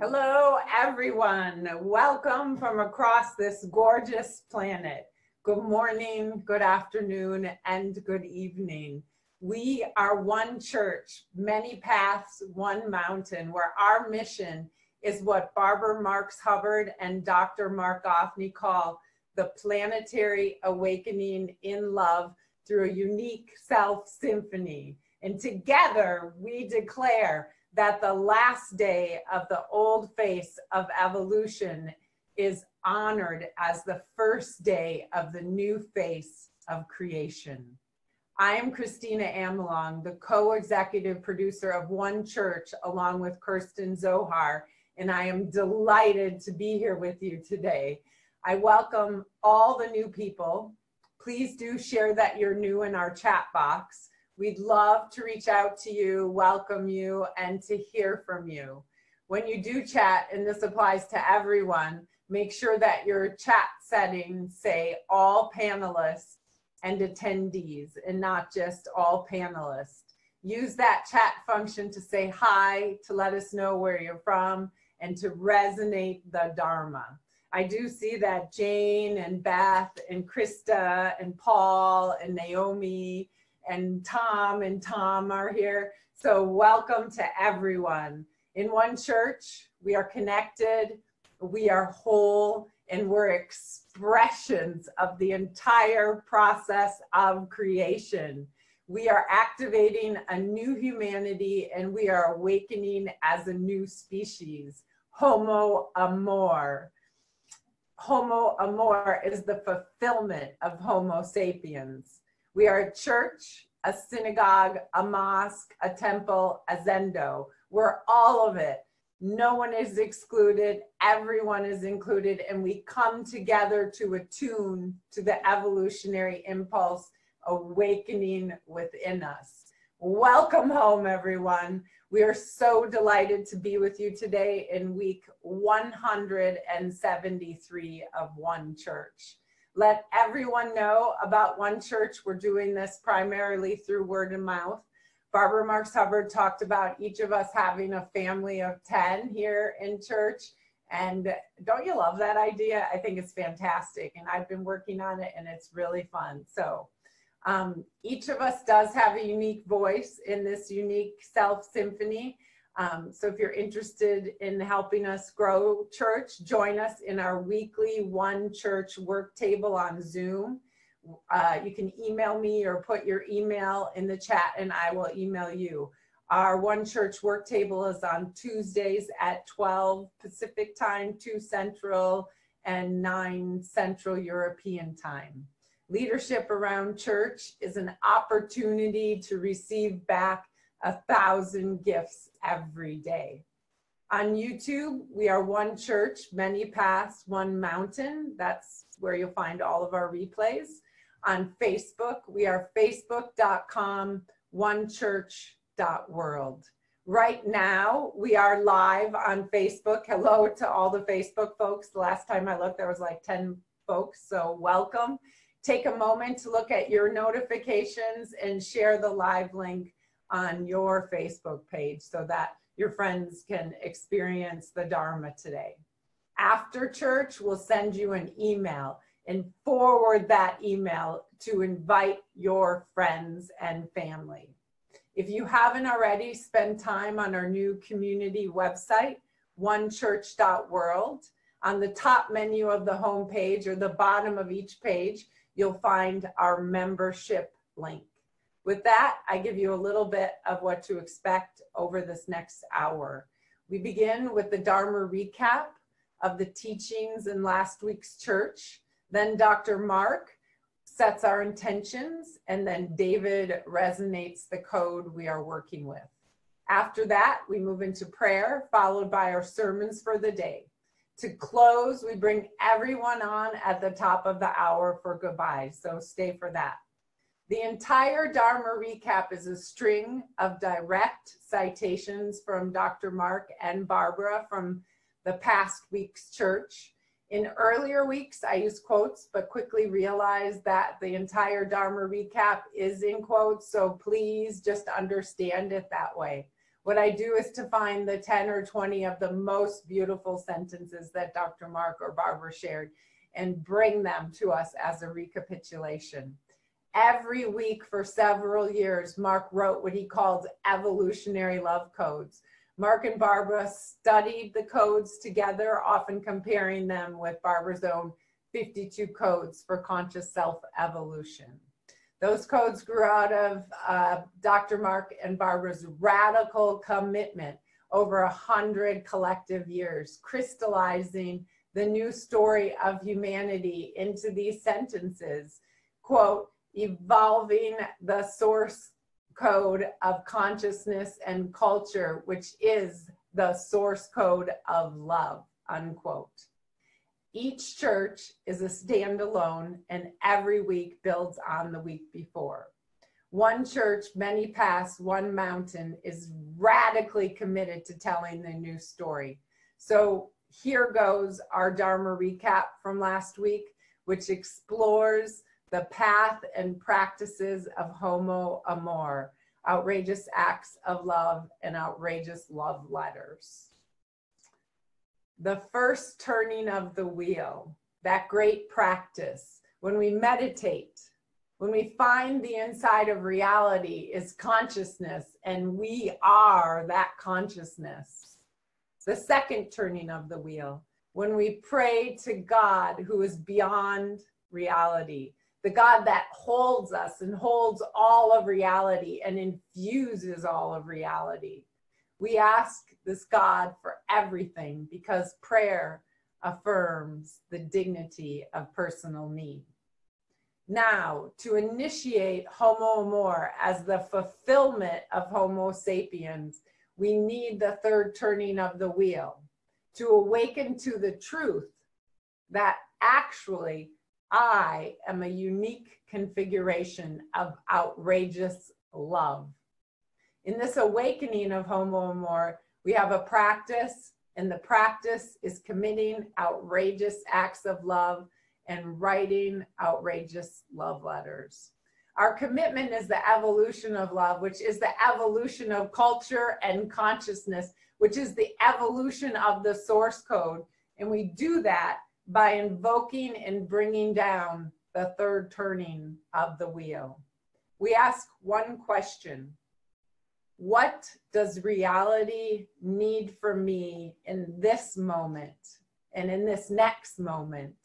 Hello, everyone. Welcome from across this gorgeous planet. Good morning, good afternoon, and good evening. We are one church, many paths, one mountain, where our mission is what Barbara Marx Hubbard and Dr. Mark Offney call the planetary awakening in love through a unique self-symphony. And together we declare that the last day of the old face of evolution is honored as the first day of the new face of creation. I am Christina Amelong, the co-executive producer of One Church, along with Kirsten Zohar, and I am delighted to be here with you today. I welcome all the new people. Please do share that you're new in our chat box. We'd love to reach out to you, welcome you, and to hear from you. When you do chat, and this applies to everyone, make sure that your chat settings say all panelists and attendees, and not just all panelists. Use that chat function to say hi, to let us know where you're from, and to resonate the Dharma. I do see that Jane and Beth and Krista and Paul and Naomi and Tom are here. So welcome to everyone. In One Church, we are connected, we are whole, and we're expressions of the entire process of creation. We are activating a new humanity, and we are awakening as a new species, Homo Amor. Homo Amor is the fulfillment of Homo sapiens. We are a church, a synagogue, a mosque, a temple, a zendo. We're all of it. No one is excluded. Everyone is included. And we come together to attune to the evolutionary impulse awakening within us. Welcome home, everyone. We are so delighted to be with you today in week 173 of One Church. Let everyone know about One Church. We're doing this primarily through word of mouth. Barbara Marx Hubbard talked about each of us having a family of 10 here in church. And don't you love that idea? I think it's fantastic. And I've been working on it, and it's really fun. So each of us does have a unique voice in this unique self-symphony. So if you're interested in helping us grow church, join us in our weekly One Church work table on Zoom. You can email me or put your email in the chat and I will email you. Our One Church work table is on Tuesdays at 12 Pacific time, 2 Central, and 9 Central European time. Leadership around church is an opportunity to receive back 1,000 gifts every day. On YouTube, we are One Church, many paths, one mountain. That's where you'll find all of our replays. On Facebook, we are facebook.com/onechurch.world. Right now, we are live on Facebook. Hello to all the Facebook folks. The last time I looked, there was like 10 folks, so welcome. Take a moment to look at your notifications and share the live link on your Facebook page so that your friends can experience the Dharma today. After church, we'll send you an email and forward that email to invite your friends and family. If you haven't already, spend time on our new community website, onechurch.world. On the top menu of the home page or the bottom of each page, you'll find our membership link. With that, I give you a little bit of what to expect over this next hour. We begin with the Dharma recap of the teachings in last week's church. Then Dr. Mark sets our intentions, and then David resonates the code we are working with. After that, we move into prayer, followed by our sermons for the day. To close, we bring everyone on at the top of the hour for goodbyes, so stay for that. The entire Dharma recap is a string of direct citations from Dr. Mark and Barbara from the past week's church. In earlier weeks, I used quotes, but quickly realized that the entire Dharma recap is in quotes, so please just understand it that way. What I do is to find the 10 or 20 of the most beautiful sentences that Dr. Mark or Barbara shared and bring them to us as a recapitulation. Every week for several years, Mark wrote what he called evolutionary love codes. Mark and Barbara studied the codes together, often comparing them with Barbara's own 52 codes for conscious self-evolution. Those codes grew out of Dr. Mark and Barbara's radical commitment over 100 collective years, crystallizing the new story of humanity into these sentences, quote, evolving the source code of consciousness and culture, which is the source code of love, unquote. Each church is a standalone, and every week builds on the week before. One church, many paths, one mountain is radically committed to telling the new story. So here goes our Dharma recap from last week, which explores the path and practices of Homo Amor, outrageous acts of love and outrageous love letters. The first turning of the wheel, that great practice, when we meditate, when we find the inside of reality is consciousness, and we are that consciousness. The second turning of the wheel, when we pray to God who is beyond reality, the God that holds us and holds all of reality and infuses all of reality. We ask this God for everything because prayer affirms the dignity of personal need. Now, to initiate Homo Amor as the fulfillment of Homo sapiens, we need the third turning of the wheel to awaken to the truth that actually I am a unique configuration of outrageous love. In this awakening of Homo Amor, we have a practice, and the practice is committing outrageous acts of love and writing outrageous love letters. Our commitment is the evolution of love, which is the evolution of culture and consciousness, which is the evolution of the source code. And we do that by invoking and bringing down the third turning of the wheel. We ask one question: what does reality need from me in this moment and in this next moment?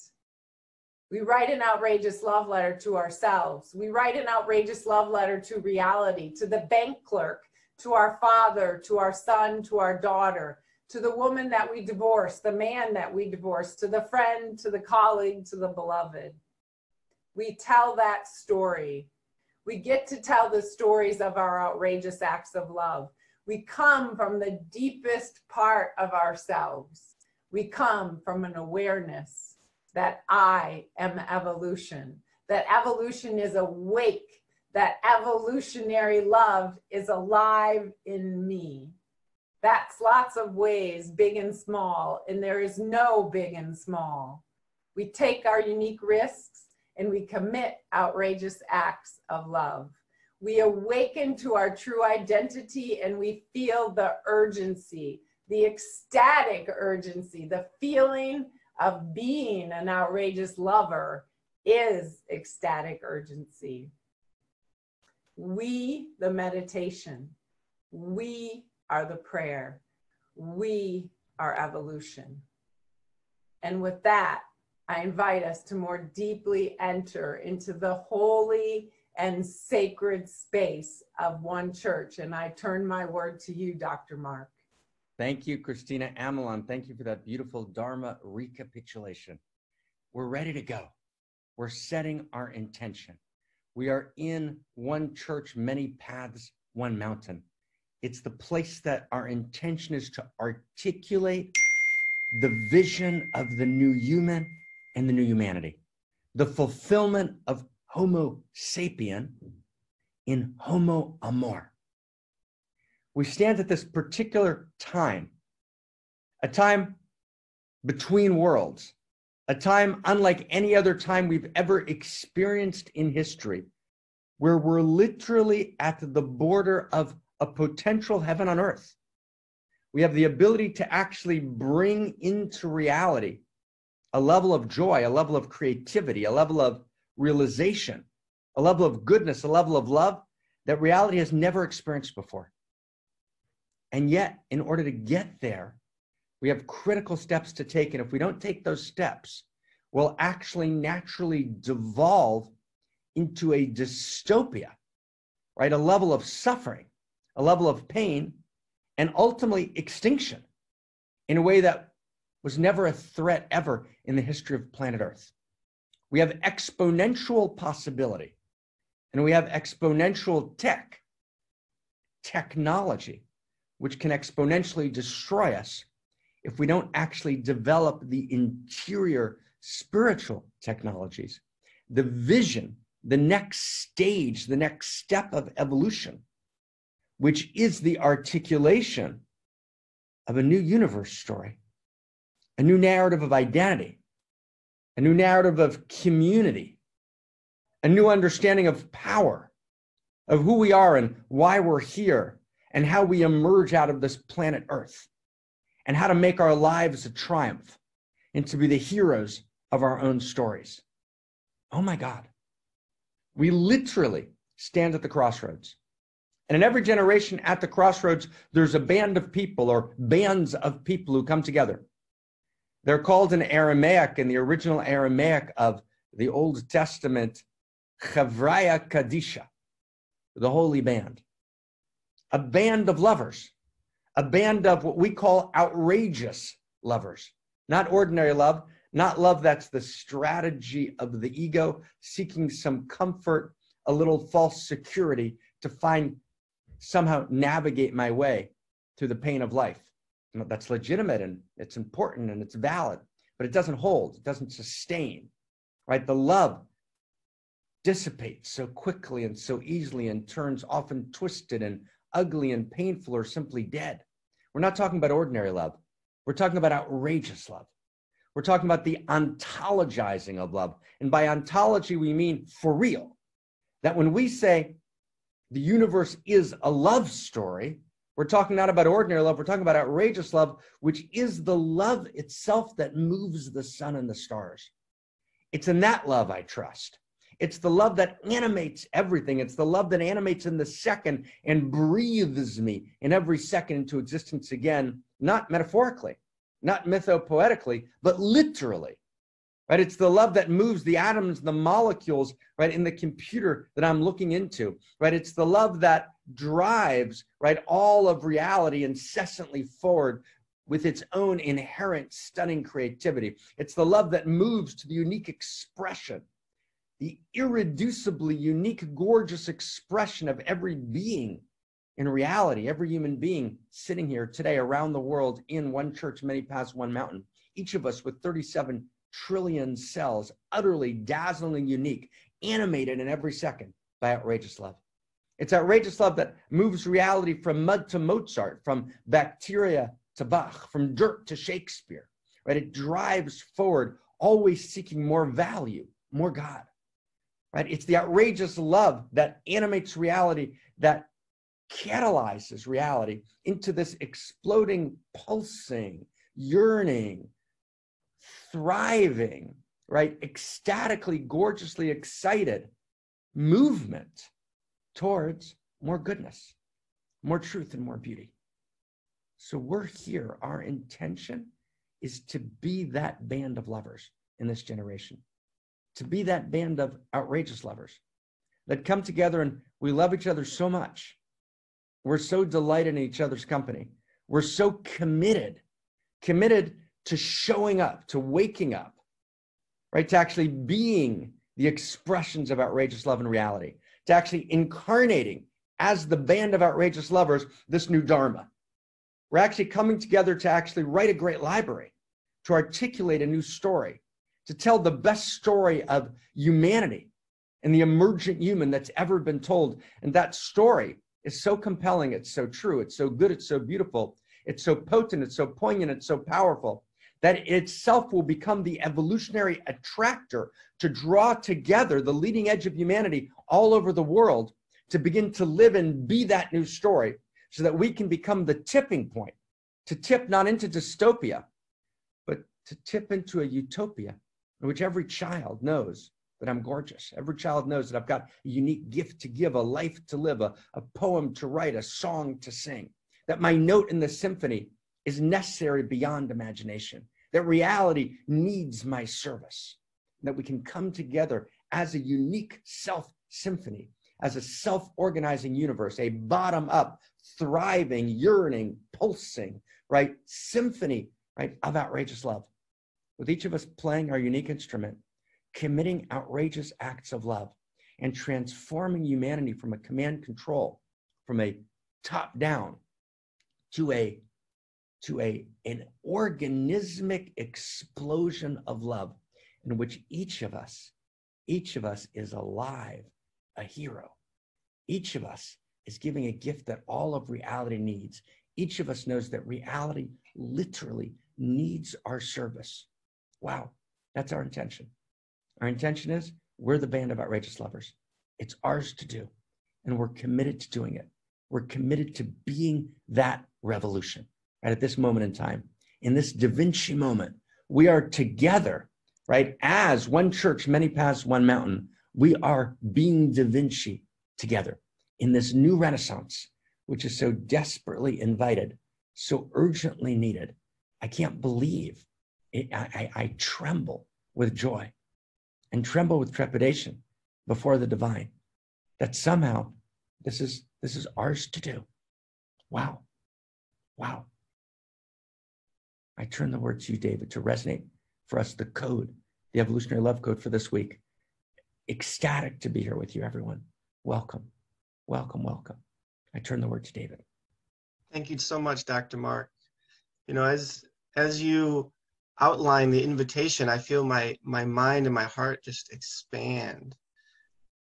We write an outrageous love letter to ourselves. We write an outrageous love letter to reality, to the bank clerk, to our father, to our son, to our daughter, to the woman that we divorced, the man that we divorced, to the friend, to the colleague, to the beloved. We tell that story. We get to tell the stories of our outrageous acts of love. We come from the deepest part of ourselves. We come from an awareness that I am evolution, that evolution is awake, that evolutionary love is alive in me. That's lots of ways, big and small, and there is no big and small. We take our unique risks and we commit outrageous acts of love. We awaken to our true identity and we feel the urgency, the ecstatic urgency, the feeling of being an outrageous lover is ecstatic urgency. We, the meditation, we are the prayer, we are evolution. And with that, I invite us to more deeply enter into the holy and sacred space of one church. And I turn my word to you, Dr. Mark. Thank you, Christina Amelon. Thank you for that beautiful Dharma recapitulation. We're ready to go. We're setting our intention. We are in one church, many paths, one mountain. It's the place that our intention is to articulate the vision of the new human and the new humanity, the fulfillment of Homo sapien in Homo amor. We stand at this particular time, a time between worlds, a time unlike any other time we've ever experienced in history, where we're literally at the border of a potential heaven on earth. We have the ability to actually bring into reality a level of joy, a level of creativity, a level of realization, a level of goodness, a level of love that reality has never experienced before. And yet, in order to get there, we have critical steps to take. And if we don't take those steps, we'll actually naturally devolve into a dystopia, right? A level of suffering, a level of pain, and ultimately extinction in a way that was never a threat ever in the history of planet Earth. We have exponential possibility, and we have exponential technology, which can exponentially destroy us if we don't actually develop the interior spiritual technologies, the vision, the next stage, the next step of evolution, which is the articulation of a new universe story, a new narrative of identity, a new narrative of community, a new understanding of power, of who we are and why we're here, and how we emerge out of this planet Earth, and how to make our lives a triumph and to be the heroes of our own stories. Oh my God. We literally stand at the crossroads. And in every generation at the crossroads, there's a band of people or bands of people who come together. They're called in Aramaic, in the original Aramaic of the Old Testament, Chavraya Kadisha, the holy band. A band of lovers, a band of what we call outrageous lovers, not ordinary love, not love that's the strategy of the ego, seeking some comfort, a little false security to somehow navigate my way through the pain of life. That's legitimate and it's important and it's valid, but it doesn't hold, it doesn't sustain, right? The love dissipates so quickly and so easily and turns often twisted and ugly and painful or simply dead. We're not talking about ordinary love. We're talking about outrageous love. We're talking about the ontologizing of love. And by ontology, we mean for real. That when we say the universe is a love story, we're talking not about ordinary love, we're talking about outrageous love, which is the love itself that moves the sun and the stars. It's in that love I trust. It's the love that animates everything. It's the love that animates in the second and breathes me in every second into existence again, not metaphorically, not mythopoetically, but literally, right? It's the love that moves the atoms, the molecules, right, in the computer that I'm looking into, right? It's the love that drives, right, all of reality incessantly forward with its own inherent stunning creativity. It's the love that moves to the unique expression, the irreducibly unique, gorgeous expression of every being in reality, every human being sitting here today around the world in one church, many paths, one mountain, each of us with 37 trillion cells, utterly dazzlingly unique, animated in every second by outrageous love. It's outrageous love that moves reality from mud to Mozart, from bacteria to Bach, from dirt to Shakespeare, right? It drives forward, always seeking more value, more God, right? It's the outrageous love that animates reality, that catalyzes reality into this exploding, pulsing, yearning, thriving, right? Ecstatically, gorgeously excited movement towards more goodness, more truth, and more beauty. So we're here. Our intention is to be that band of lovers in this generation, to be that band of outrageous lovers, that come together and we love each other so much. We're so delighted in each other's company. We're so committed to showing up, to waking up, right? To actually being the expressions of outrageous love and reality, to actually incarnating as the band of outrageous lovers, this new Dharma. We're actually coming together to actually write a great library, to articulate a new story, to tell the best story of humanity and the emergent human that's ever been told. And that story is so compelling, it's so true, it's so good, it's so beautiful, it's so potent, it's so poignant, it's so powerful, that it itself will become the evolutionary attractor to draw together the leading edge of humanity all over the world to begin to live and be that new story, so that we can become the tipping point, to tip not into dystopia, but to tip into a utopia in which every child knows that I'm gorgeous. Every child knows that I've got a unique gift to give, a life to live, a poem to write, a song to sing, that my note in the symphony is necessary beyond imagination, that reality needs my service, that we can come together as a unique self-symphony, as a self-organizing universe, a bottom-up, thriving, yearning, pulsing, right, symphony, right, of outrageous love, with each of us playing our unique instrument, committing outrageous acts of love, and transforming humanity from a command control, from a top-down, to an organismic explosion of love, in which each of us is alive, a hero. Each of us is giving a gift that all of reality needs. Each of us knows that reality literally needs our service. Wow, that's our intention. Our intention is we're the band of outrageous lovers. It's ours to do, and we're committed to doing it. We're committed to being that revolution right at this moment in time. In this Da Vinci moment, we are together, right? As one church, many paths, one mountain. We are being Da Vinci together in this new renaissance, which is so desperately invited, so urgently needed. I can't believe it. I tremble with joy and tremble with trepidation before the divine, that somehow this is ours to do. Wow. Wow. I turn the word to you, David, to resonate for us the code, the evolutionary love code for this week. Ecstatic to be here with you, everyone. Welcome, welcome, welcome. I turn the word to David. Thank you so much, Dr. Mark. You know, as you outline the invitation, I feel my mind and my heart just expand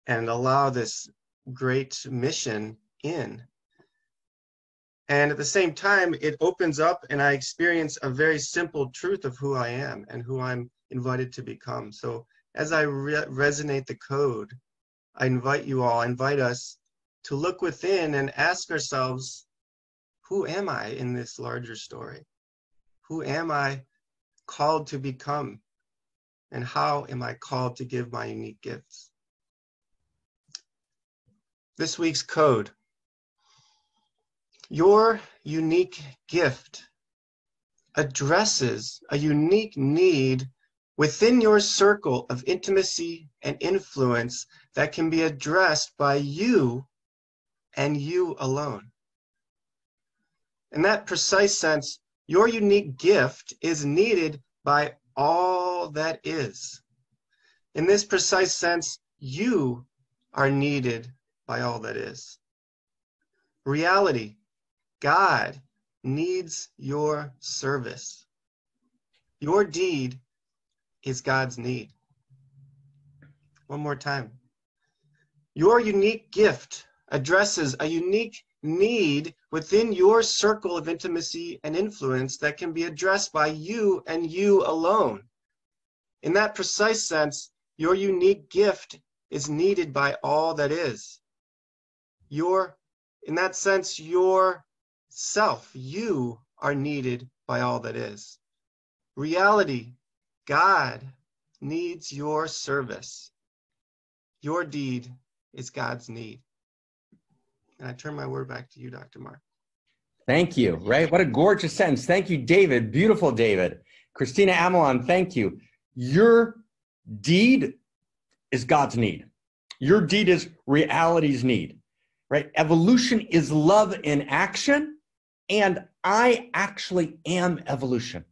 and allow this great mission in. And at the same time, it opens up and I experience a very simple truth of who I am and who I'm invited to become. So as I resonate the code, I invite us to look within and ask ourselves, who am I in this larger story? Who am I called to become? And how am I called to give my unique gifts? This week's code. Your unique gift addresses a unique need within your circle of intimacy and influence that can be addressed by you and you alone. In that precise sense, your unique gift is needed by all that is. In this precise sense, you are needed by all that is. Reality, God needs your service. Your deed is God's need. One more time. Your unique gift addresses a unique need within your circle of intimacy and influence that can be addressed by you and you alone. In that precise sense, your unique gift is needed by all that is. In that sense, your self, you are needed by all that is. Reality, God needs your service. Your deed is God's need. And I turn my word back to you, Dr. Mark. Thank you, right? What a gorgeous sentence. Thank you, David. Beautiful, David. Christina Amelon, thank you. Your deed is God's need. Your deed is reality's need, right? Evolution is love in action, and I actually am evolution,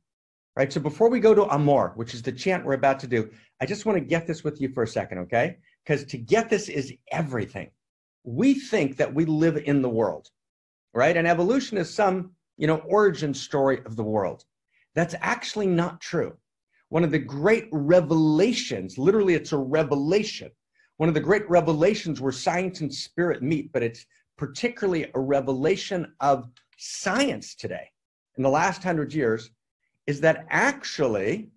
right? So before we go to Amor, which is the chant we're about to do, I just want to get this with you for a second, okay? Because to get this is everything. We think that we live in the world, right? And evolution is some, origin story of the world. That's actually not true. One of the great revelations, literally it's a revelation, one of the great revelations where science and spirit meet, but it's particularly a revelation of science today in the last 100 years, is that actually,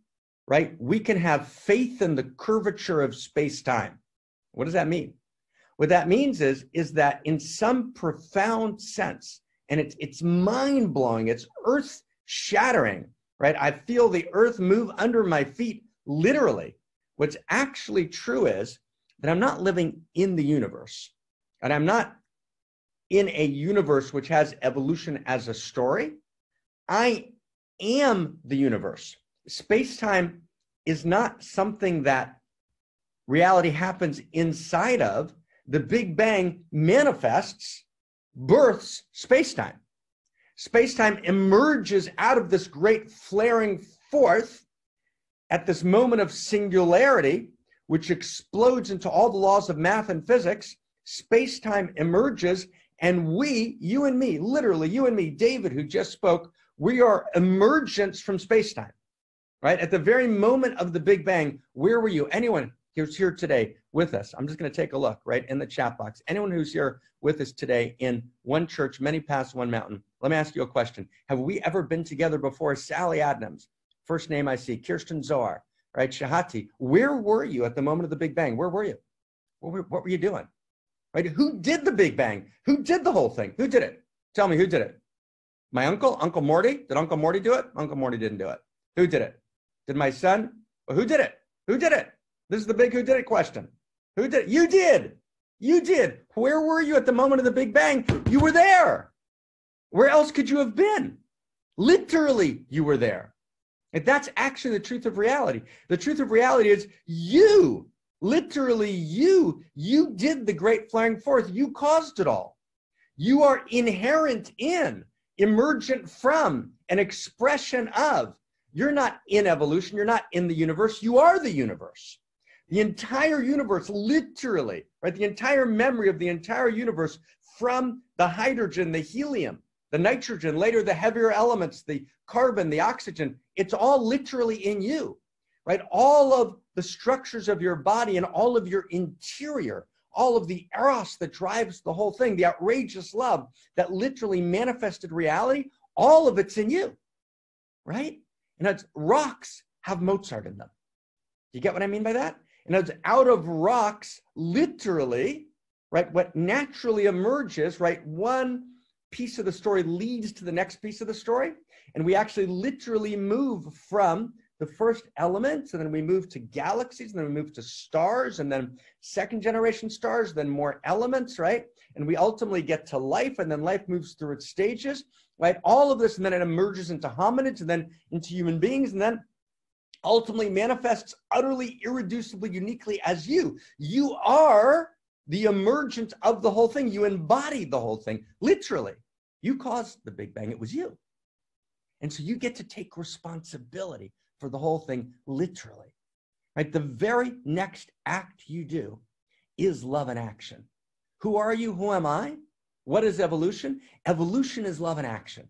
right, we can have faith in the curvature of space-time. What does that mean? What that means is that in some profound sense, and it's mind-blowing, it's earth-shattering, right? I feel the earth move under my feet, literally. What's actually true is that I'm not living in the universe, and I'm not in a universe which has evolution as a story. I am the universe. Space-time is not something that reality happens inside of. The Big Bang manifests, births space-time. Space-time emerges out of this great flaring forth at this moment of singularity, which explodes into all the laws of math and physics. Space-time emerges, and we, you and me, literally you and me, David, who just spoke, we are emergence from space-time, right? At the very moment of the Big Bang, where were you? Anyone who's here today with us? I'm just going to take a look right in the chat box. Anyone who's here with us today in one church, many paths, one mountain. Let me ask you a question. Have we ever been together before? Sally Adams, first name I see. Kirsten Zohar, right? Shahati. Where were you at the moment of the Big Bang? Where were you? What were you doing? Right? Who did the Big Bang? Who did the whole thing? Who did it? Tell me, who did it? My uncle, Uncle Morty? Did Uncle Morty do it? Uncle Morty didn't do it. Who did it? Did my son? Well, who did it? Who did it? This is the big who did it question. Who did it? You did. You did. Where were you at the moment of the Big Bang? You were there. Where else could you have been? Literally, you were there. And that's actually the truth of reality. The truth of reality is you, literally you did the great flaring forth. You caused it all. You are inherent in, emergent from, an expression of. You're not in evolution. You're not in the universe. You are the universe. The entire universe, literally, right? The entire memory of the entire universe, from the hydrogen, the helium, the nitrogen, later the heavier elements, the carbon, the oxygen, it's all literally in you, right? All of the structures of your body and all of your interior, all of the eros that drives the whole thing, the outrageous love that literally manifested reality, all of it's in you, right? And it's rocks have Mozart in them. Do you get what I mean by that? And it's out of rocks, literally, right, what naturally emerges, right, one piece of the story leads to the next piece of the story. And we actually literally move from the first elements, and then we move to galaxies, and then we move to stars, and then second generation stars, then more elements, right? And we ultimately get to life, and then life moves through its stages, right? All of this, and then it emerges into hominids, and then into human beings, and then ultimately manifests utterly, irreducibly, uniquely as you. You are the emergence of the whole thing. You embody the whole thing, literally. You caused the Big Bang. It was you. And so you get to take responsibility for the whole thing, literally. Right? The very next act you do is love in action. Who are you? Who am I? What is evolution? Evolution is love in action.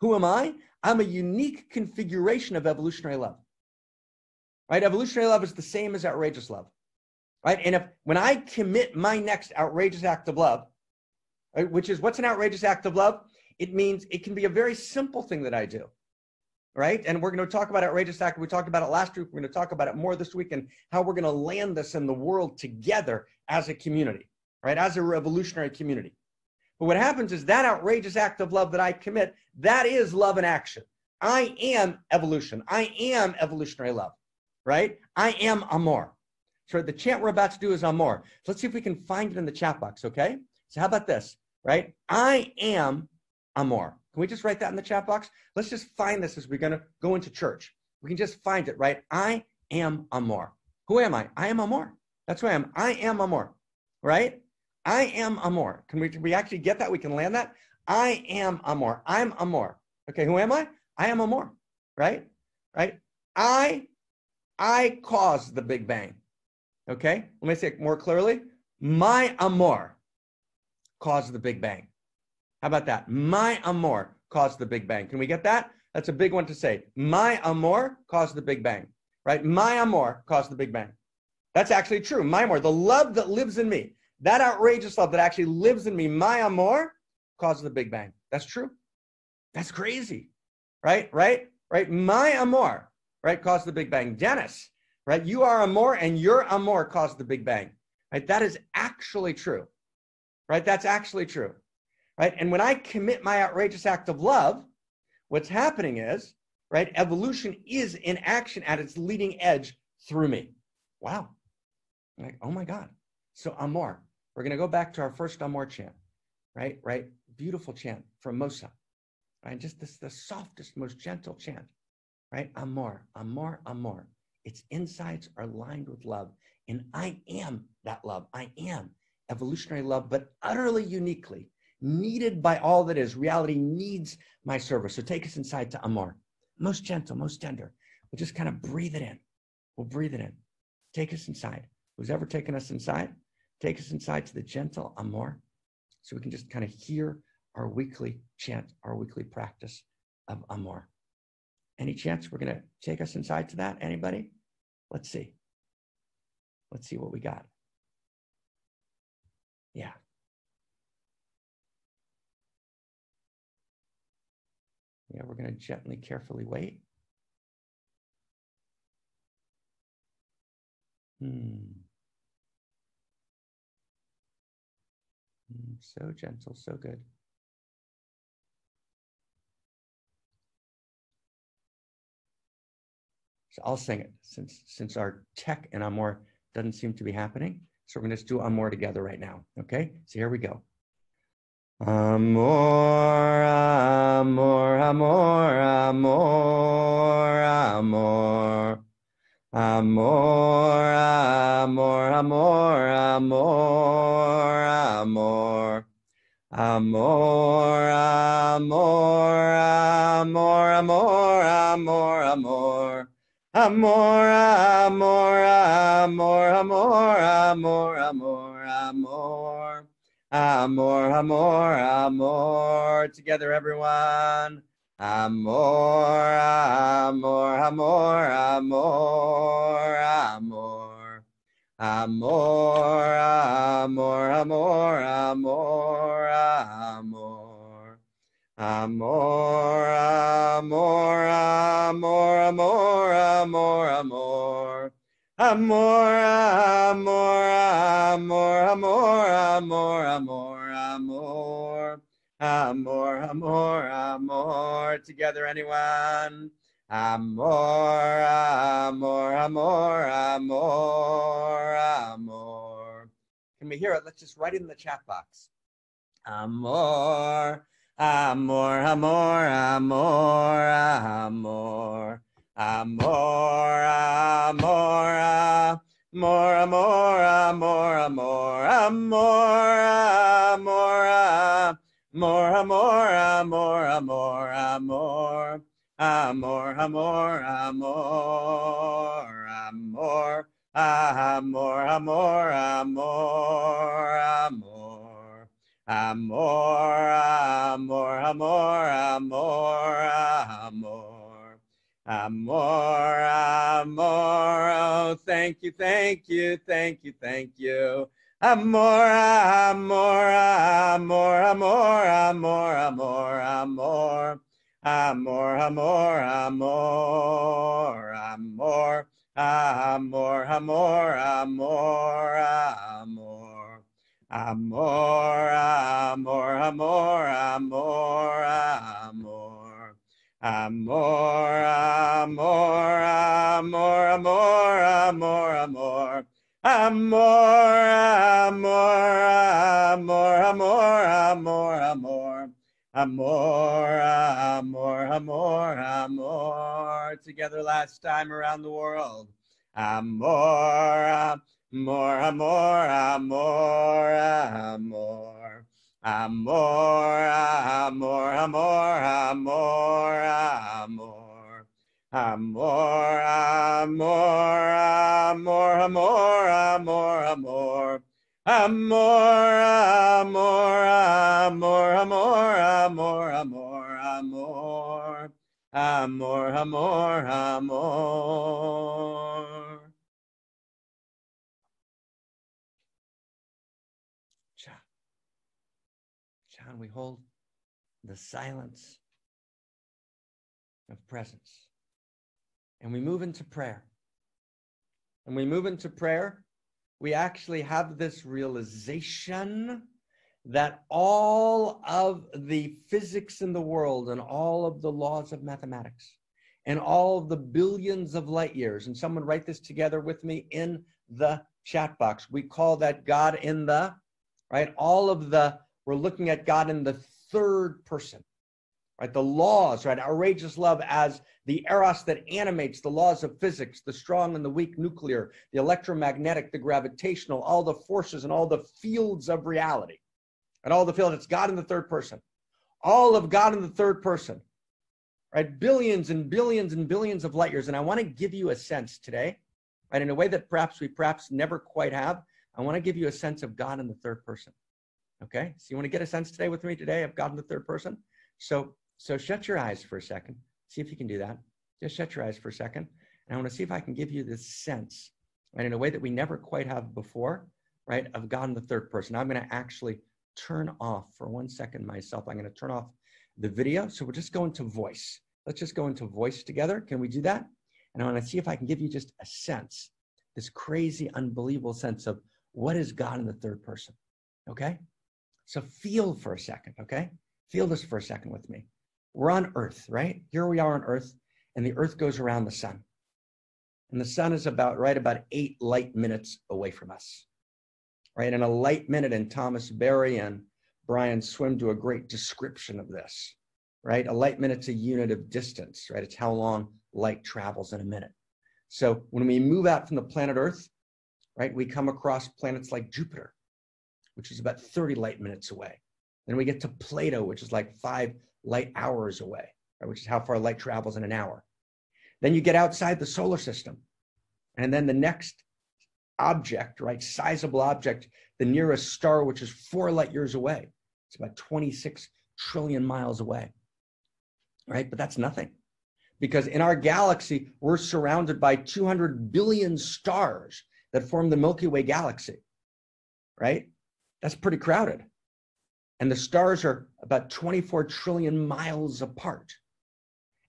Who am I? I'm a unique configuration of evolutionary love. Right? Evolutionary love is the same as outrageous love. Right? And when I commit my next outrageous act of love, right, which is what's an outrageous act of love? It means it can be a very simple thing that I do. Right? And we're going to talk about outrageous act. We talked about it last week. We're going to talk about it more this week and how we're going to land this in the world together as a community, right? As a revolutionary community. But what happens is that outrageous act of love that I commit, that is love in action. I am evolution. I am evolutionary love, right? I am Amor. So the chant we're about to do is Amor. So let's see if we can find it in the chat box, okay? So how about this, right? I am Amor. Can we just write that in the chat box? Let's just find this as we're going to go into church. We can just find it, right? I am Amor. Who am I? I am Amor. That's who I am. I am Amor. right? I am amor. Can we actually get that? We can land that. I am amor. I'm amor. Okay, who am I? I am amor, right? Right? I caused the Big Bang. Okay, let me say it more clearly. My amor caused the Big Bang. How about that? My amor caused the Big Bang. Can we get that? That's a big one to say. My amor caused the Big Bang, right? My amor caused the Big Bang. That's actually true. My amor, the love that lives in me, that outrageous love that actually lives in me, my amor caused the Big Bang. That's true. That's crazy, right? Right? Right? My amor, right, caused the Big Bang. Dennis, right? You are amor and your amor caused the Big Bang, right? That is actually true, right? That's actually true, right? And when I commit my outrageous act of love, what's happening is, right, evolution is in action at its leading edge through me. Wow. Like, oh my God. So amor, we're going to go back to our first amor chant, right? Right? Beautiful chant from Mosa, right? Just this, the softest, most gentle chant, right? Amor, amor, amor. Its insides are lined with love. And I am that love. I am evolutionary love, but utterly uniquely needed by all that is. Reality needs my service. So take us inside to amor. Most gentle, most tender. We'll just kind of breathe it in. We'll breathe it in. Take us inside. Who's ever taken us inside? Take us inside to the gentle amor, so we can just kind of hear our weekly chant, our weekly practice of amor. Any chance we're going to take us inside to that? Anybody? Let's see. Let's see what we got. Yeah. Yeah, we're going to gently, carefully wait. So gentle, so good. So I'll sing it since our tech and amor doesn't seem to be happening. So we're going to just do amor together right now. Okay? So here we go. Amor, amor, amor, amor, amor. Amor, amor, amor, amor, amor. Amor, amor, amor, amor, amor, amor. Amor, amor, amor, amor, amor, amor, amor. Amor, amor, amor. Together, everyone. Amor, amor, amor, amor, amor. Amor, amor, amor, amor, amor. Amor, amor, amor, amor, amor, amor. Amor, amor, amor, amor, amor, amor, amor. Amor, amor, amor. Together, anyone? Amor, amor, amor, amor, amor. Can we hear it? Let's just write it in the chat box. Amor, amor, amor, amor, amor. Amor, amor, amor, amor, amor, amor, amor, amor, amor, amor, amor, amor. Amor, amor, amor, amor, amor, amor, amor, amor. Amor, amor, amor, amor, amor. Amor, amor, oh, thank you, thank you, thank you, thank you. Amor, amor, amor, amor, amor, amor, amor. Amor, amor, amor, amor, amor, amor, amor, amor. Amor, amor, amor, amor, amor. Amor, amor, amor, amor, amor, amor. Amor, amor, amor, amor, amor, amor. Amor, amor, amor, amor. Together last time around the world. Amor, Amor, amor, amor, amor. Amor, amor, amor, amor, amor. Amor, amor, amor, amor, amor, amor. Amor, amor, amor, amor, amor, amor, amor. Amor, amor, amor. John, we hold the silence of presence. And we move into prayer. And we move into prayer, we actually have this realization that all of the physics in the world and all of the laws of mathematics and all of the billions of light years, and someone write this together with me in the chat box. We call that God in the, right? We're looking at God in the third person, right? The laws, right? Outrageous love as the eros that animates the laws of physics, the strong and the weak nuclear, the electromagnetic, the gravitational, all the forces and all the fields of reality. And all the fields, it's God in the third person. All of God in the third person, right? Billions and billions and billions of light years. And I want to give you a sense today, right? In a way that perhaps we never quite have. I want to give you a sense of God in the third person. Okay? So you want to get a sense today with me today of God in the third person? So shut your eyes for a second. See if you can do that. Just shut your eyes for a second. And I want to see if I can give you this sense, right? In a way that we never quite have before, right? Of God in the third person. I'm going to actually turn off for 1 second myself. I'm going to turn off the video. So we'll just go into voice. Let's just go into voice together. Can we do that? And I want to see if I can give you just a sense, this crazy, unbelievable sense of what is God in the third person. Okay? So feel for a second, okay? Feel this for a second with me. We're on Earth, right? Here we are on Earth, and the Earth goes around the sun. And the sun is about 8 light minutes away from us. Right, and a light minute, and Thomas Berry and Brian Swim do a great description of this, right? A light minute's a unit of distance, right? It's how long light travels in a minute. So when we move out from the planet Earth, right, we come across planets like Jupiter, which is about 30 light minutes away. Then we get to Plato, which is like 5 light hours away, right, which is how far light travels in an hour. Then you get outside the solar system, and then the next object, right, sizable object, the nearest star, which is 4 light years away. It's about 26 trillion miles away, right? But that's nothing, because in our galaxy, we're surrounded by 200 billion stars that form the Milky Way galaxy, right? That's pretty crowded. And the stars are about 24 trillion miles apart.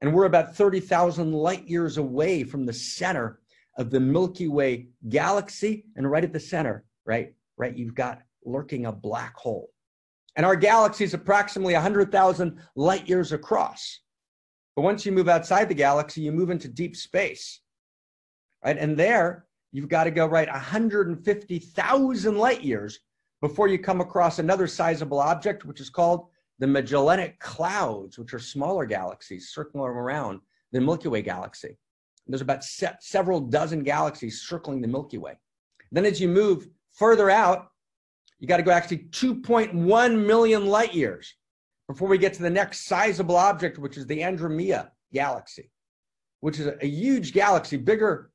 And we're about 30,000 light years away from the center of the Milky Way galaxy, and right at the center, right, you've got lurking a black hole. And our galaxy is approximately 100,000 light years across. But once you move outside the galaxy, you move into deep space, right? And there, you've got to go 150,000 light years before you come across another sizable object, which is called the Magellanic Clouds, which are smaller galaxies circling around the Milky Way galaxy. There's about several dozen galaxies circling the Milky Way. Then as you move further out, you got to go actually 2.1 million light years before we get to the next sizable object, which is the Andromeda galaxy, which is a huge galaxy, bigger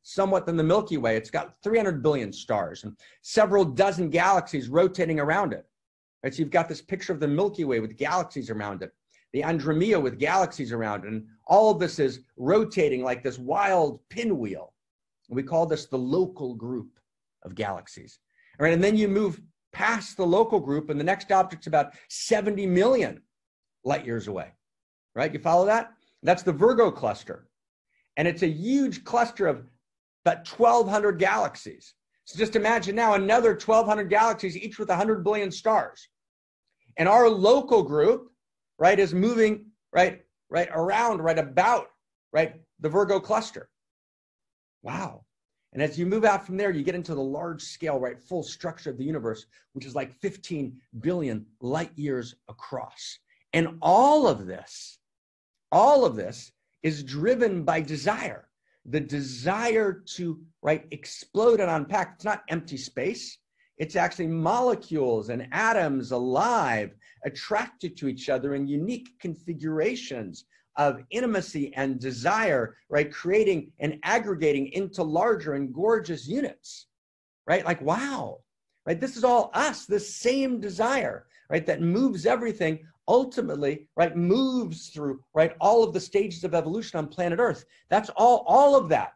somewhat than the Milky Way. It's got 300 billion stars and several dozen galaxies rotating around it. Right? So you've got this picture of the Milky Way with galaxies around it, the Andromeda with galaxies around it, and all of this is rotating like this wild pinwheel. We call this the local group of galaxies. All right, and then you move past the local group, and the next object's about 70 million light years away. Right? You follow that? That's the Virgo cluster. And it's a huge cluster of about 1,200 galaxies. So just imagine now another 1,200 galaxies, each with 100 billion stars. And our local group, right, is moving around, about the Virgo cluster. Wow. And as you move out from there, you get into the large scale, full structure of the universe, which is like 15 billion light years across. And all of this is driven by desire. the desire to, right, explode and unpack. It's not empty space. It's actually molecules and atoms alive, attracted to each other in unique configurations of intimacy and desire, right? Creating and aggregating into larger and gorgeous units, right? Like, wow, right? This is all us, this same desire, right? That moves everything, ultimately, right? Moves through, right? All of the stages of evolution on planet Earth. That's all of that.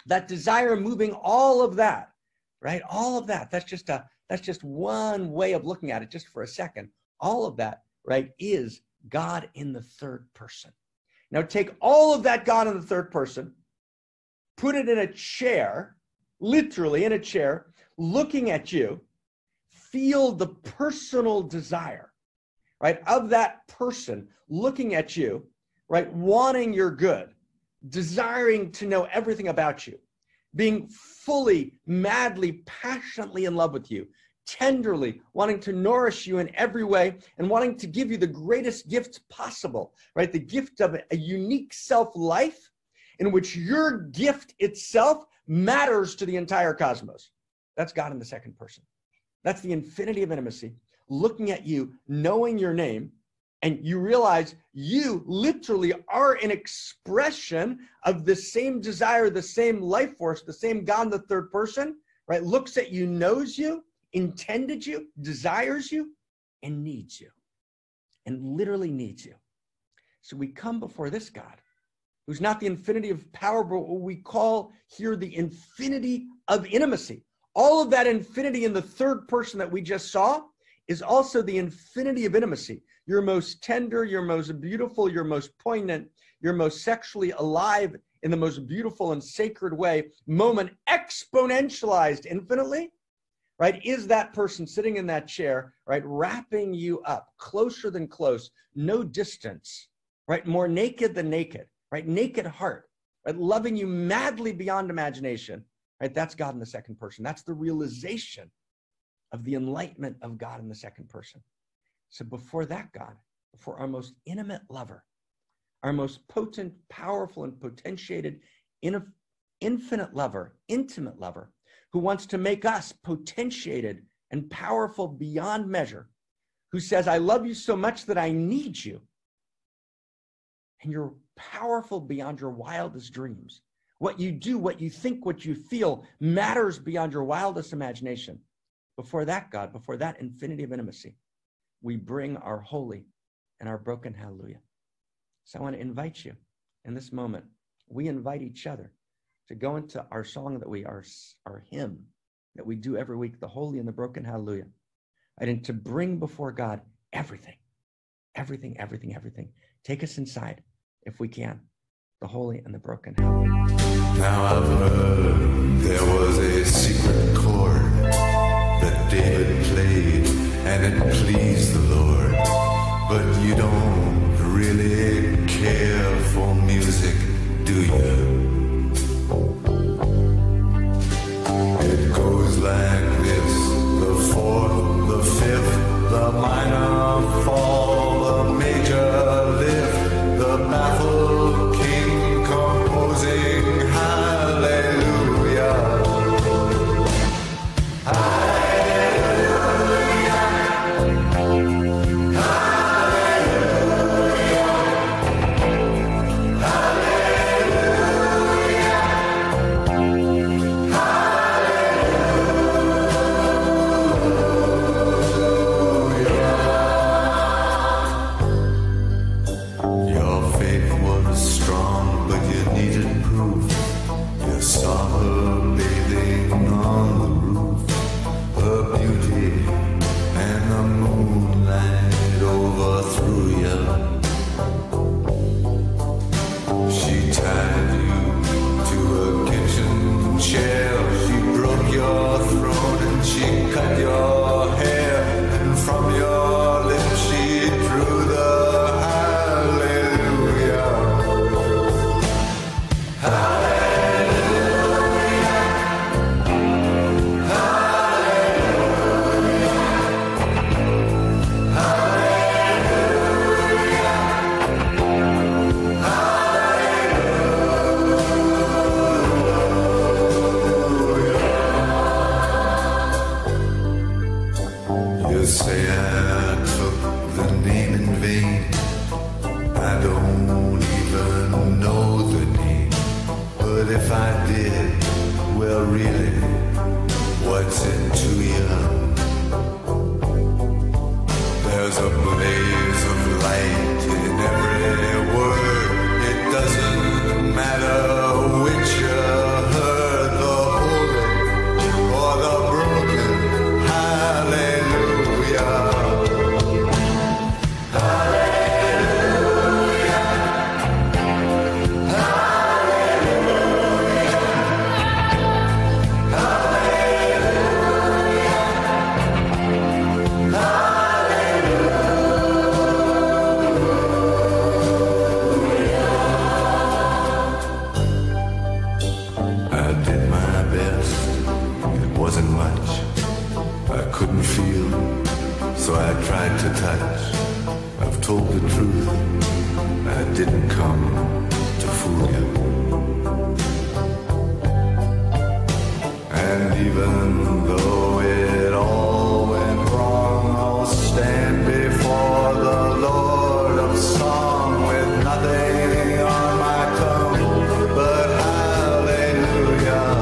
That desire moving all of that, right? All of that. That's just one way of looking at it, just for a second. All of that, right, is God in the third person. Now take all of that God in the third person, put it in a chair, literally in a chair, looking at you, feel the personal desire, right, of that person looking at you, right, wanting your good, desiring to know everything about you, being fully, madly, passionately in love with you, tenderly wanting to nourish you in every way and wanting to give you the greatest gift possible, right? The gift of a unique self-life in which your gift itself matters to the entire cosmos. That's God in the second person. That's the infinity of intimacy, looking at you, knowing your name, and you realize you literally are an expression of the same desire, the same life force, the same God in the third person, right? Looks at you, knows you, intended you, desires you, and needs you, and literally needs you. So we come before this God, who's not the infinity of power, but what we call here the infinity of intimacy. All of that infinity in the third person that we just saw is also the infinity of intimacy. Your most tender, your most beautiful, your most poignant, your most sexually alive in the most beautiful and sacred way, moment exponentialized infinitely, right, is that person sitting in that chair, right, wrapping you up closer than close, no distance, right, more naked than naked, right, naked heart, right, loving you madly beyond imagination, right? That's God in the second person. That's the realization of the enlightenment of God in the second person. So before that God, before our most intimate lover, our most potent, powerful, and potentiated, infinite lover, intimate lover, who wants to make us potentiated and powerful beyond measure, who says, I love you so much that I need you, and you're powerful beyond your wildest dreams. What you do, what you think, what you feel matters beyond your wildest imagination. Before that God, before that infinity of intimacy, we bring our holy and our broken hallelujah. So I want to invite you in this moment. We invite each other to go into our song that our hymn that we do every week, the holy and the broken hallelujah, and to bring before God everything. Take us inside, if we can, the holy and the broken hallelujah. Now I've heard there was a secret chord that David played, and it pleased the Lord. But you don't really care for music, do you? It goes like this: the fourth, the fifth, the minor fall, the major lift, the baffled king composing hallelujah. Hallelujah. Hallelujah. You say I took the name in vain. I don't even know the name. But if I did, well really, what's it to you? There's a blaze of light in every word. It doesn't matter which you heard, the holy or the broken. Hallelujah. So I tried to touch. I've told the truth. I didn't come to fool you. And even though it all went wrong, I'll stand before the Lord of song with nothing on my tongue but hallelujah.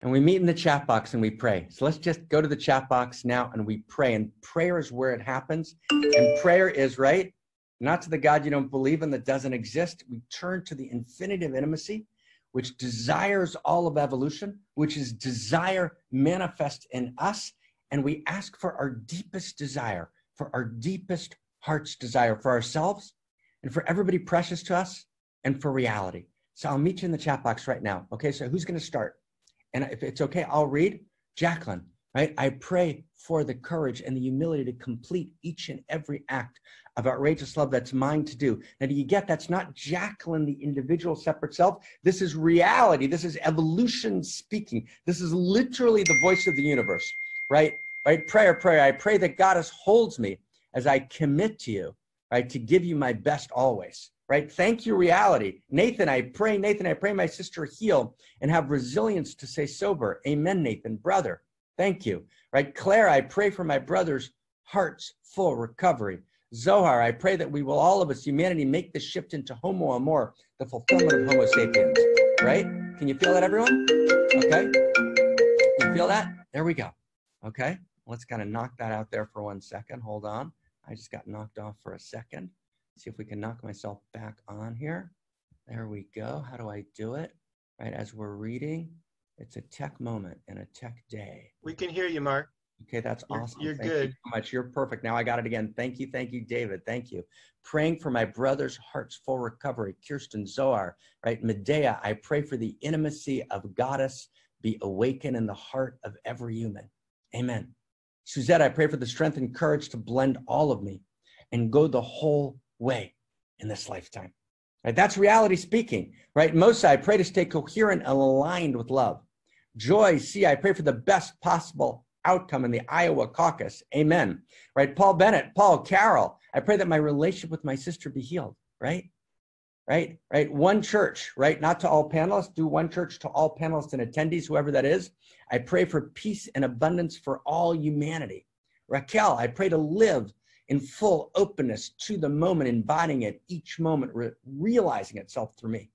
We meet in the chat box and we pray. So let's just go to the chat box now and we pray. And prayer is where it happens. And prayer is, right, not to the God you don't believe in that doesn't exist. We turn to the infinitive intimacy, which desires all of evolution, which is desire manifest in us. And we ask for our deepest desire, for our deepest heart's desire for ourselves and for everybody precious to us and for reality. So I'll meet you in the chat box right now. Okay, so who's going to start? And if it's okay, I'll read. Jacqueline, right? I pray for the courage and the humility to complete each and every act of outrageous love that's mine to do. Now, do you get that's not Jacqueline, the individual separate self? This is reality. This is evolution speaking. This is literally the voice of the universe, right? Right? Prayer. I pray that Goddess holds me as I commit to you, right? To give you my best always. Right? Thank you, reality. Nathan, I pray my sister heal and have resilience to stay sober. Amen, Nathan, brother. Thank you. Right? Claire, I pray for my brother's heart's full recovery. Zohar, I pray that we will, all of us, humanity, make the shift into homo amor, the fulfillment of Homo sapiens. Right? Can you feel that, everyone? Okay. You feel that? There we go. Okay. Let's kind of knock that out there for 1 second. Hold on. I just got knocked off for a second. See if we can knock myself back on here. There we go. How do I do it? Right, as we're reading, it's a tech moment and a tech day. We can hear you, Mark. Okay, that's awesome. You're Thank good. you so much. You're perfect. Now I got it again. Thank you, David. Thank you. Praying for my brother's heart's full recovery. Kirsten Zohar, right? Medea, I pray for the intimacy of Goddess be awakened in the heart of every human. Amen. Suzette, I pray for the strength and courage to blend all of me and go the whole way in this lifetime. Right? That's reality speaking. Right? Mosa, I pray to stay coherent and aligned with love. Joy, C, I pray for the best possible outcome in the Iowa caucus. Amen. Right? Paul Bennett, Carol, I pray that my relationship with my sister be healed. Right? Right? One church, right? Not to all panelists, do one church to all panelists and attendees, whoever that is. I pray for peace and abundance for all humanity. Raquel, I pray to live in full openness to the moment, embodying it each moment, realizing itself through me.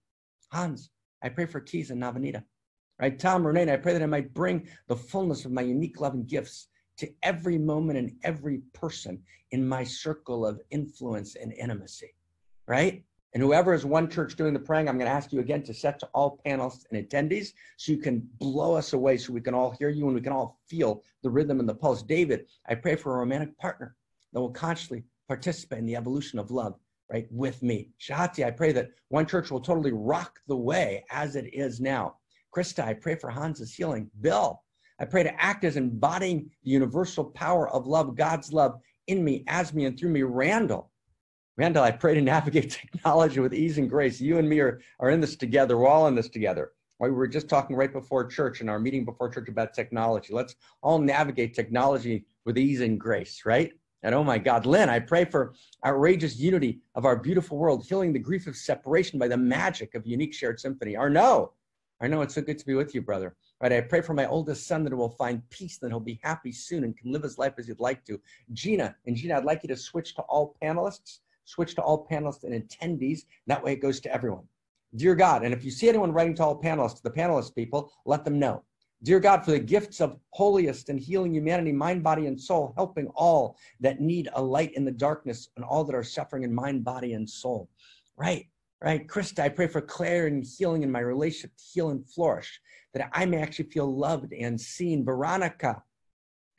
Hans, I pray for Keys and Navanita. Right, Tom, Renee, I pray that I might bring the fullness of my unique love and gifts to every moment and every person in my circle of influence and intimacy, right? And whoever is One Church doing the praying, I'm going to ask you again to set to all panelists and attendees so you can blow us away so we can all hear you and we can all feel the rhythm and the pulse. David, I pray for a romantic partner that will constantly participate in the evolution of love, right, with me. Shahati, I pray that One Church will totally rock the way as it is now. Krista, I pray for Hans's healing. Bill, I pray to act as embodying the universal power of love, God's love in me, as me, and through me. Randall, I pray to navigate technology with ease and grace. You and me are in this together. We're all in this together. We were just talking right before church in our meeting before church about technology. Let's all navigate technology with ease and grace, right? And oh my God, Lynn, I pray for outrageous unity of our beautiful world, healing the grief of separation by the magic of unique shared symphony. Arnaud, it's so good to be with you, brother. Right, I pray for my oldest son that will find peace, that he'll be happy soon and can live his life as he'd like to. Gina, I'd like you to switch to all panelists and attendees. That way it goes to everyone. Dear God, and if you see anyone writing to all panelists, the panelist people, let them know. Dear God, for the gifts of holiest and healing humanity, mind, body, and soul, helping all that need a light in the darkness and all that are suffering in mind, body, and soul. Right. Krista, I pray for clarity and healing in my relationship to heal and flourish, that I may actually feel loved and seen. Veronica,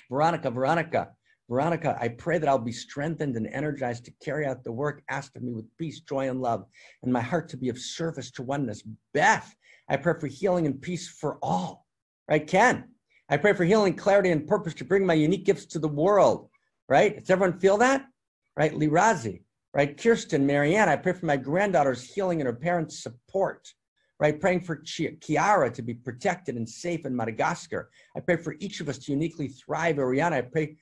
I pray that I'll be strengthened and energized to carry out the work asked of me with peace, joy, and love, and my heart to be of service to oneness. Beth, I pray for healing and peace for all. Right, Ken, I pray for healing, clarity, and purpose to bring my unique gifts to the world. Right, does everyone feel that? Right, Lirazi. Right, Kirsten, Marianne, I pray for my granddaughter's healing and her parents' support. Right, praying for Kiara to be protected and safe in Madagascar. I pray for each of us to uniquely thrive. Ariana, I pray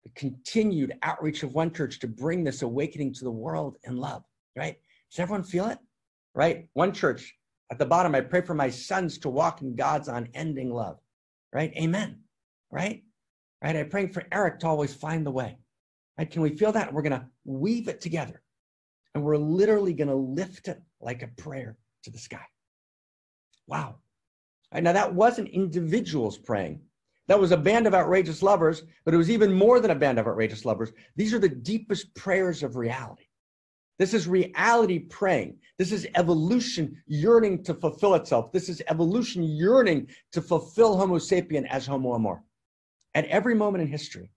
the continued outreach of One Church to bring this awakening to the world in love. Right, does everyone feel it? Right, One Church at the bottom, I pray for my sons to walk in God's unending love. Right, amen. Right, I'm praying for Eric to always find the way. Right? Can we feel that? We're going to weave it together. And we're literally going to lift it like a prayer to the sky. Wow. Right, now, that wasn't individuals praying. That was a band of outrageous lovers, but it was even more than a band of outrageous lovers. These are the deepest prayers of reality. This is reality praying. This is evolution yearning to fulfill itself. This is evolution yearning to fulfill Homo sapien as Homo amor. At every moment in history,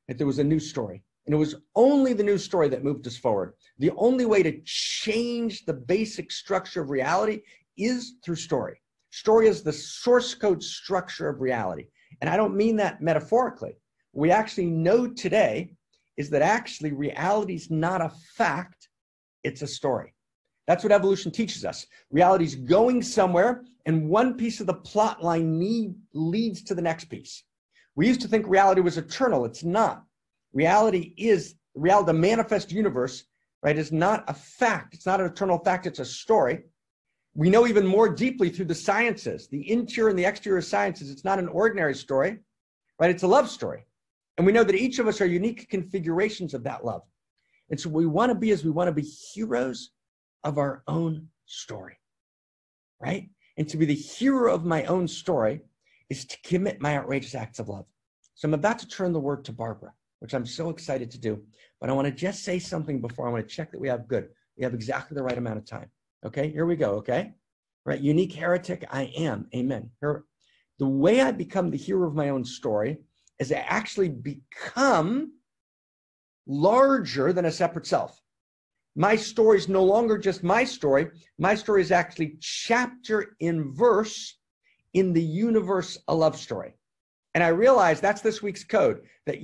there was a new story. And it was only the new story that moved us forward. The only way to change the basic structure of reality is through story. Story is the source code structure of reality. And I don't mean that metaphorically. What we actually know today is that actually reality is not a fact, it's a story. That's what evolution teaches us. Reality is going somewhere, and one piece of the plot line leads to the next piece. We used to think reality was eternal. It's not. Reality is the manifest universe, right, is not a fact. It's not an eternal fact. It's a story. We know even more deeply through the sciences, the interior and the exterior sciences. It's not an ordinary story, right? It's a love story. And we know that each of us are unique configurations of that love. And so what we want to be is we want to be heroes of our own story, right? And to be the hero of my own story is to commit my outrageous acts of love. So I'm about to turn the word to Barbara, which I'm so excited to do. But I want to just say something before. I want to check that we have exactly the right amount of time. Okay, here we go, okay? Right, unique heretic, I am, amen. Here, the way I become the hero of my own story is I actually become larger than a separate self. My story is no longer just my story. My story is actually chapter in verse in the universe, a love story. And I realize that's this week's code, that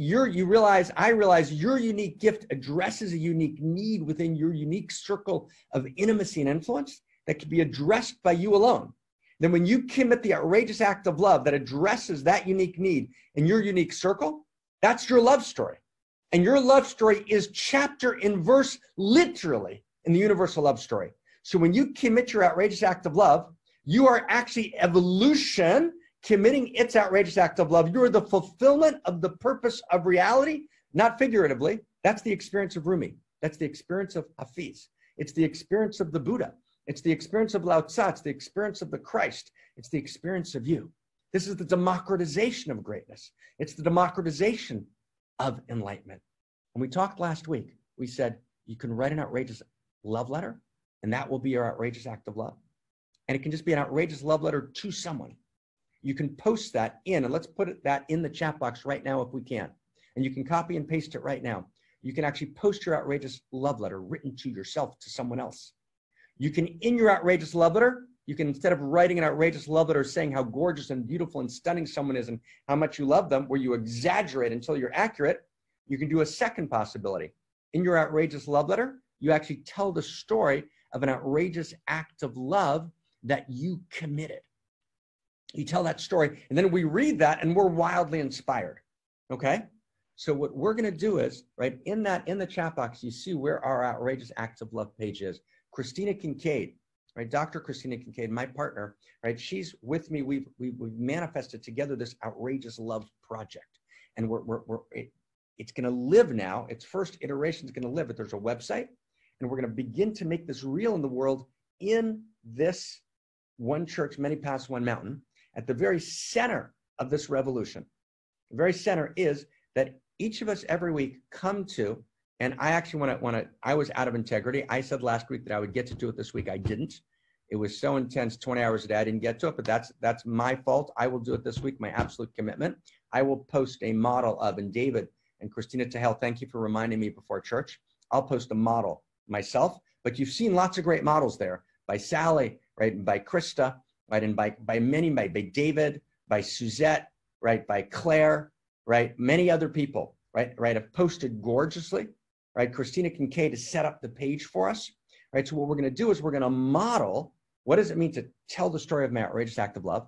I realize your unique gift addresses a unique need within your unique circle of intimacy and influence that can be addressed by you alone. Then when you commit the outrageous act of love that addresses that unique need in your unique circle, that's your love story. And your love story is chapter in verse, literally, in the universal love story. So when you commit your outrageous act of love, you are actually evolution committing its outrageous act of love. You are the fulfillment of the purpose of reality, not figuratively. That's the experience of Rumi. That's the experience of Hafiz. It's the experience of the Buddha. It's the experience of Lao Tzu. It's the experience of the Christ. It's the experience of you. This is the democratization of greatness. It's the democratization of enlightenment. And we talked last week. We said you can write an outrageous love letter, and that will be your outrageous act of love. And it can just be an outrageous love letter to someone. You can post that in, and let's put that in the chat box right now if we can. And you can copy and paste it right now. You can actually post your outrageous love letter written to yourself, to someone else. You can, in your outrageous love letter, you can, instead of writing an outrageous love letter saying how gorgeous and beautiful and stunning someone is and how much you love them, where you exaggerate until you're accurate, you can do a second possibility. In your outrageous love letter, you actually tell the story of an outrageous act of love that you committed. You tell that story, and then we read that, and we're wildly inspired, okay? So what we're going to do is, right, in the chat box, you see where our outrageous acts of love page is. Christina Kincaid, right, Dr. Christina Kincaid, my partner, right, she's with me. We've manifested together this outrageous love project, and it's going to live now. Its first iteration is going to live, but there's a website, and we're going to begin to make this real in the world in this one church, many paths, one mountain. At the very center of this revolution, the very center is that each of us every week come to, and I actually I was out of integrity. I said last week that I would get to do it this week. I didn't. It was so intense, 20 hours a day, I didn't get to it, but that's my fault. I will do it this week, my absolute commitment. I will post a model of, and David and Christina Tahel, thank you for reminding me before church. I'll post a model myself, but you've seen lots of great models there by Sally, right, and by Krista, right, and by many, by David, by Suzette, right, by Claire, right, many other people, right, have posted gorgeously, right. Christina Kincaid has set up the page for us, right. So what we're going to do is we're going to model what does it mean to tell the story of my outrageous act of love,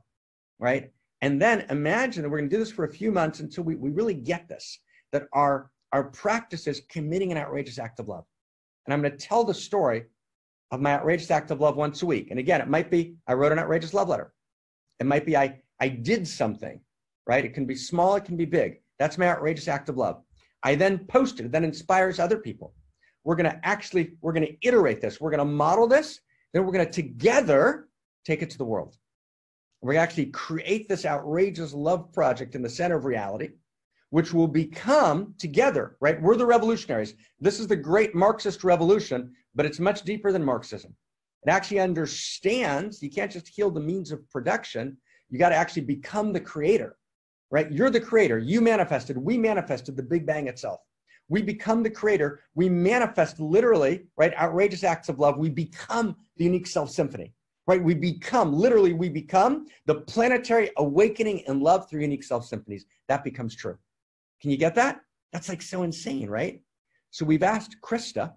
right, and then imagine that we're going to do this for a few months until we really get this, that our practice is committing an outrageous act of love, and I'm going to tell the story of my outrageous act of love once a week. And again, it might be I wrote an outrageous love letter. It might be I did something, right? It can be small, it can be big. That's my outrageous act of love. I then post it, that inspires other people. We're going to iterate this. We're going to model this. Then we're going to together take it to the world. We're going to actually create this outrageous love project in the center of reality, which will become together, right? We're the revolutionaries. This is the great Marxist revolution, but it's much deeper than Marxism. It actually understands you can't just heal the means of production. You got to actually become the creator, right? You're the creator. You manifested. We manifested the Big Bang itself. We become the creator. We manifest literally, right? Outrageous acts of love. We become the unique self symphony, right? We become the planetary awakening in love through unique self symphonies. That becomes true. Can you get that? That's like so insane, right? So we've asked Krista,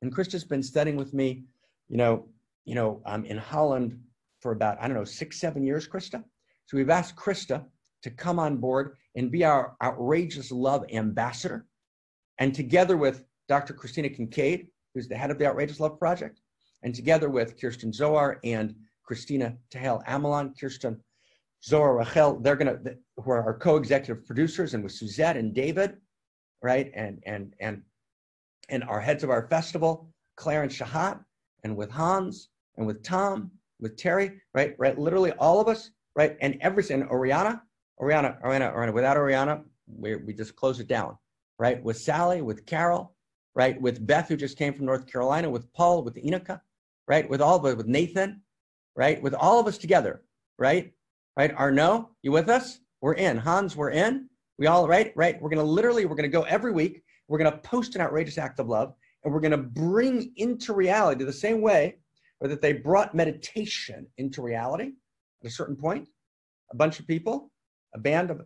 and Krista's been studying with me, in Holland for about, 6-7 years, Krista. So we've asked Krista to come on board and be our outrageous love ambassador. And together with Dr. Christina Kincaid, who's the head of the Outrageous Love Project, and together with Kirsten Zohar and Christina Tahel Amelon, Kirsten Zohar Rachel, who are our co-executive producers, and with Suzette and David, right, and our heads of our festival, Claire and Shahat, and with Hans, and with Tom, with Terry, right, literally all of us, right, and everything, Oriana, without Oriana, we just close it down, right, with Sally, with Carol, right, with Beth, who just came from North Carolina, with Paul, with Inika, right, with Nathan, right, with all of us together, right, Arnaud, you with us? We're in. Hans, we're in. We all, right, we're going to go every week. We're going to post an outrageous act of love, and we're going to bring into reality the same way that they brought meditation into reality at a certain point. A bunch of people, a band of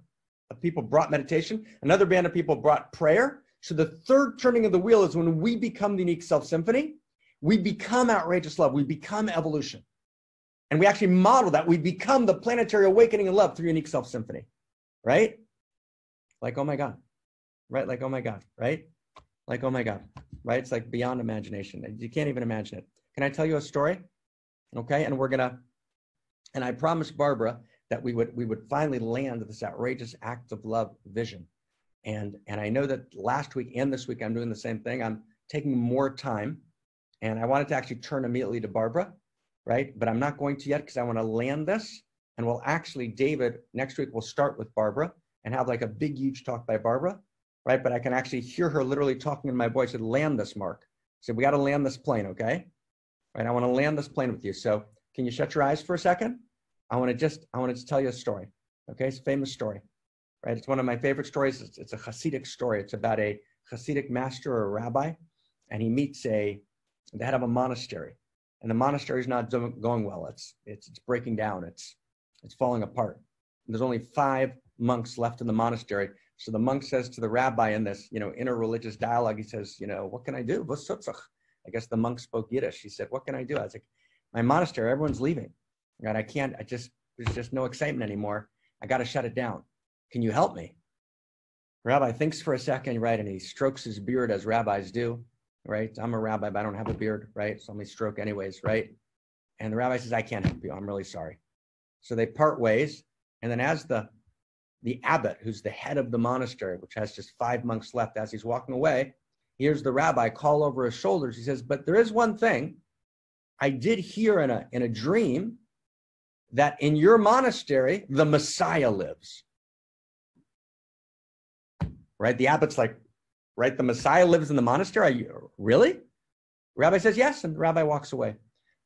people brought meditation. Another band of people brought prayer. So the third turning of the wheel is when we become the unique self-symphony. We become outrageous love. We become evolution. And we actually model that. We become the planetary awakening in love through unique self-symphony, right? Like, oh my God, right? Like, oh my God, right? Like, oh my God, right? It's like beyond imagination. You can't even imagine it. Can I tell you a story? Okay, and I promised Barbara that we would finally land this outrageous act of love vision. And I know that last week and this week I'm doing the same thing. I'm taking more time, and I wanted to actually turn immediately to Barbara right? But I'm not going to yet because I want to land this. And we'll actually, David, next week we'll start with Barbara and have like a big, huge talk by Barbara, right? But I can actually hear her literally talking in my voice and land this, Mark. So we got to land this plane, okay? Right, I want to land this plane with you. So can you shut your eyes for a second? I want to tell you a story, okay? It's a famous story, right? It's one of my favorite stories. It's a Hasidic story. It's about a Hasidic master or a rabbi, and he meets the head of a monastery, and the monastery is not going well. It's breaking down. It's falling apart. And there's only 5 monks left in the monastery. So the monk says to the rabbi in this, interreligious dialogue, he says, what can I do? I guess the monk spoke Yiddish. He said, what can I do? I was like, my monastery, everyone's leaving. Right? There's just no excitement anymore. I got to shut it down. Can you help me? Rabbi thinks for a second, right? And he strokes his beard as rabbis do, right? I'm a rabbi, but I don't have a beard, right? So let me stroke anyways, right? And the rabbi says, I can't help you. I'm really sorry. So they part ways. And then as the abbot, who's the head of the monastery, which has just 5 monks left, as he's walking away, here's the rabbi call over his shoulders. He says, but there is one thing. I did hear in a dream that in your monastery, the Messiah lives. Right? The abbot's like, right? The Messiah lives in the monastery? Are you, really? The rabbi says, yes. And the rabbi walks away.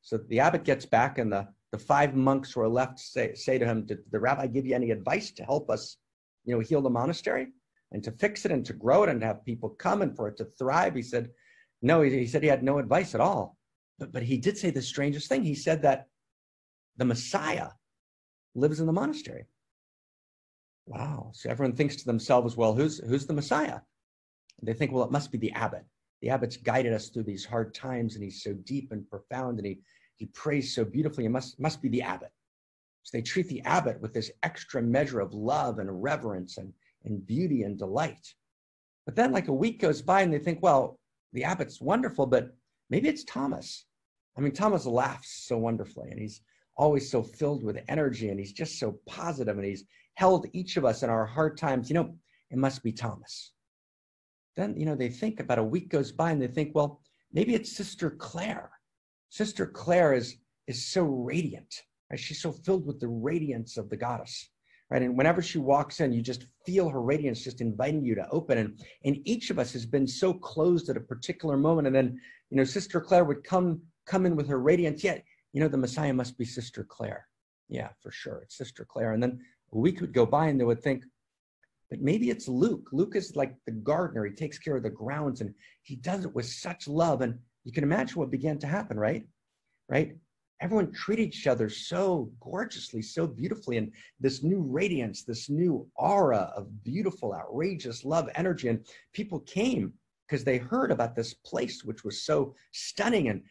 So the abbot gets back, and the 5 monks who are left say to him, did the rabbi give you any advice to help us, heal the monastery and to fix it and to grow it and to have people come and for it to thrive? He said, no, he said he had no advice at all. But he did say the strangest thing. He said that the Messiah lives in the monastery. Wow. So everyone thinks to themselves, well, who's the Messiah? And they think, well, it must be the abbot. The abbot's guided us through these hard times, and he's so deep and profound, and he prays so beautifully. It must be the abbot. So they treat the abbot with this extra measure of love and reverence and beauty and delight. But then like a week goes by and they think, well, the abbot's wonderful, but maybe it's Thomas. I mean, Thomas laughs so wonderfully, and he's always so filled with energy, and he's just so positive, and he's held each of us in our hard times. It must be Thomas. Then, they think about a week goes by and they think, well, maybe it's Sister Claire. Sister Claire is so radiant, right? She's so filled with the radiance of the goddess, right? And whenever she walks in, you just feel her radiance just inviting you to open. And each of us has been so closed at a particular moment. And then, Sister Claire would come in with her radiance. Yet, the Messiah must be Sister Claire. Yeah, for sure. It's Sister Claire. And then a week would go by and they would think, but maybe it's Luke. Luke is like the gardener. He takes care of the grounds, and he does it with such love. And you can imagine what began to happen, right? Right? Everyone treated each other so gorgeously, so beautifully, and this new radiance, this new aura of beautiful, outrageous love, energy. And people came because they heard about this place, which was so stunning, and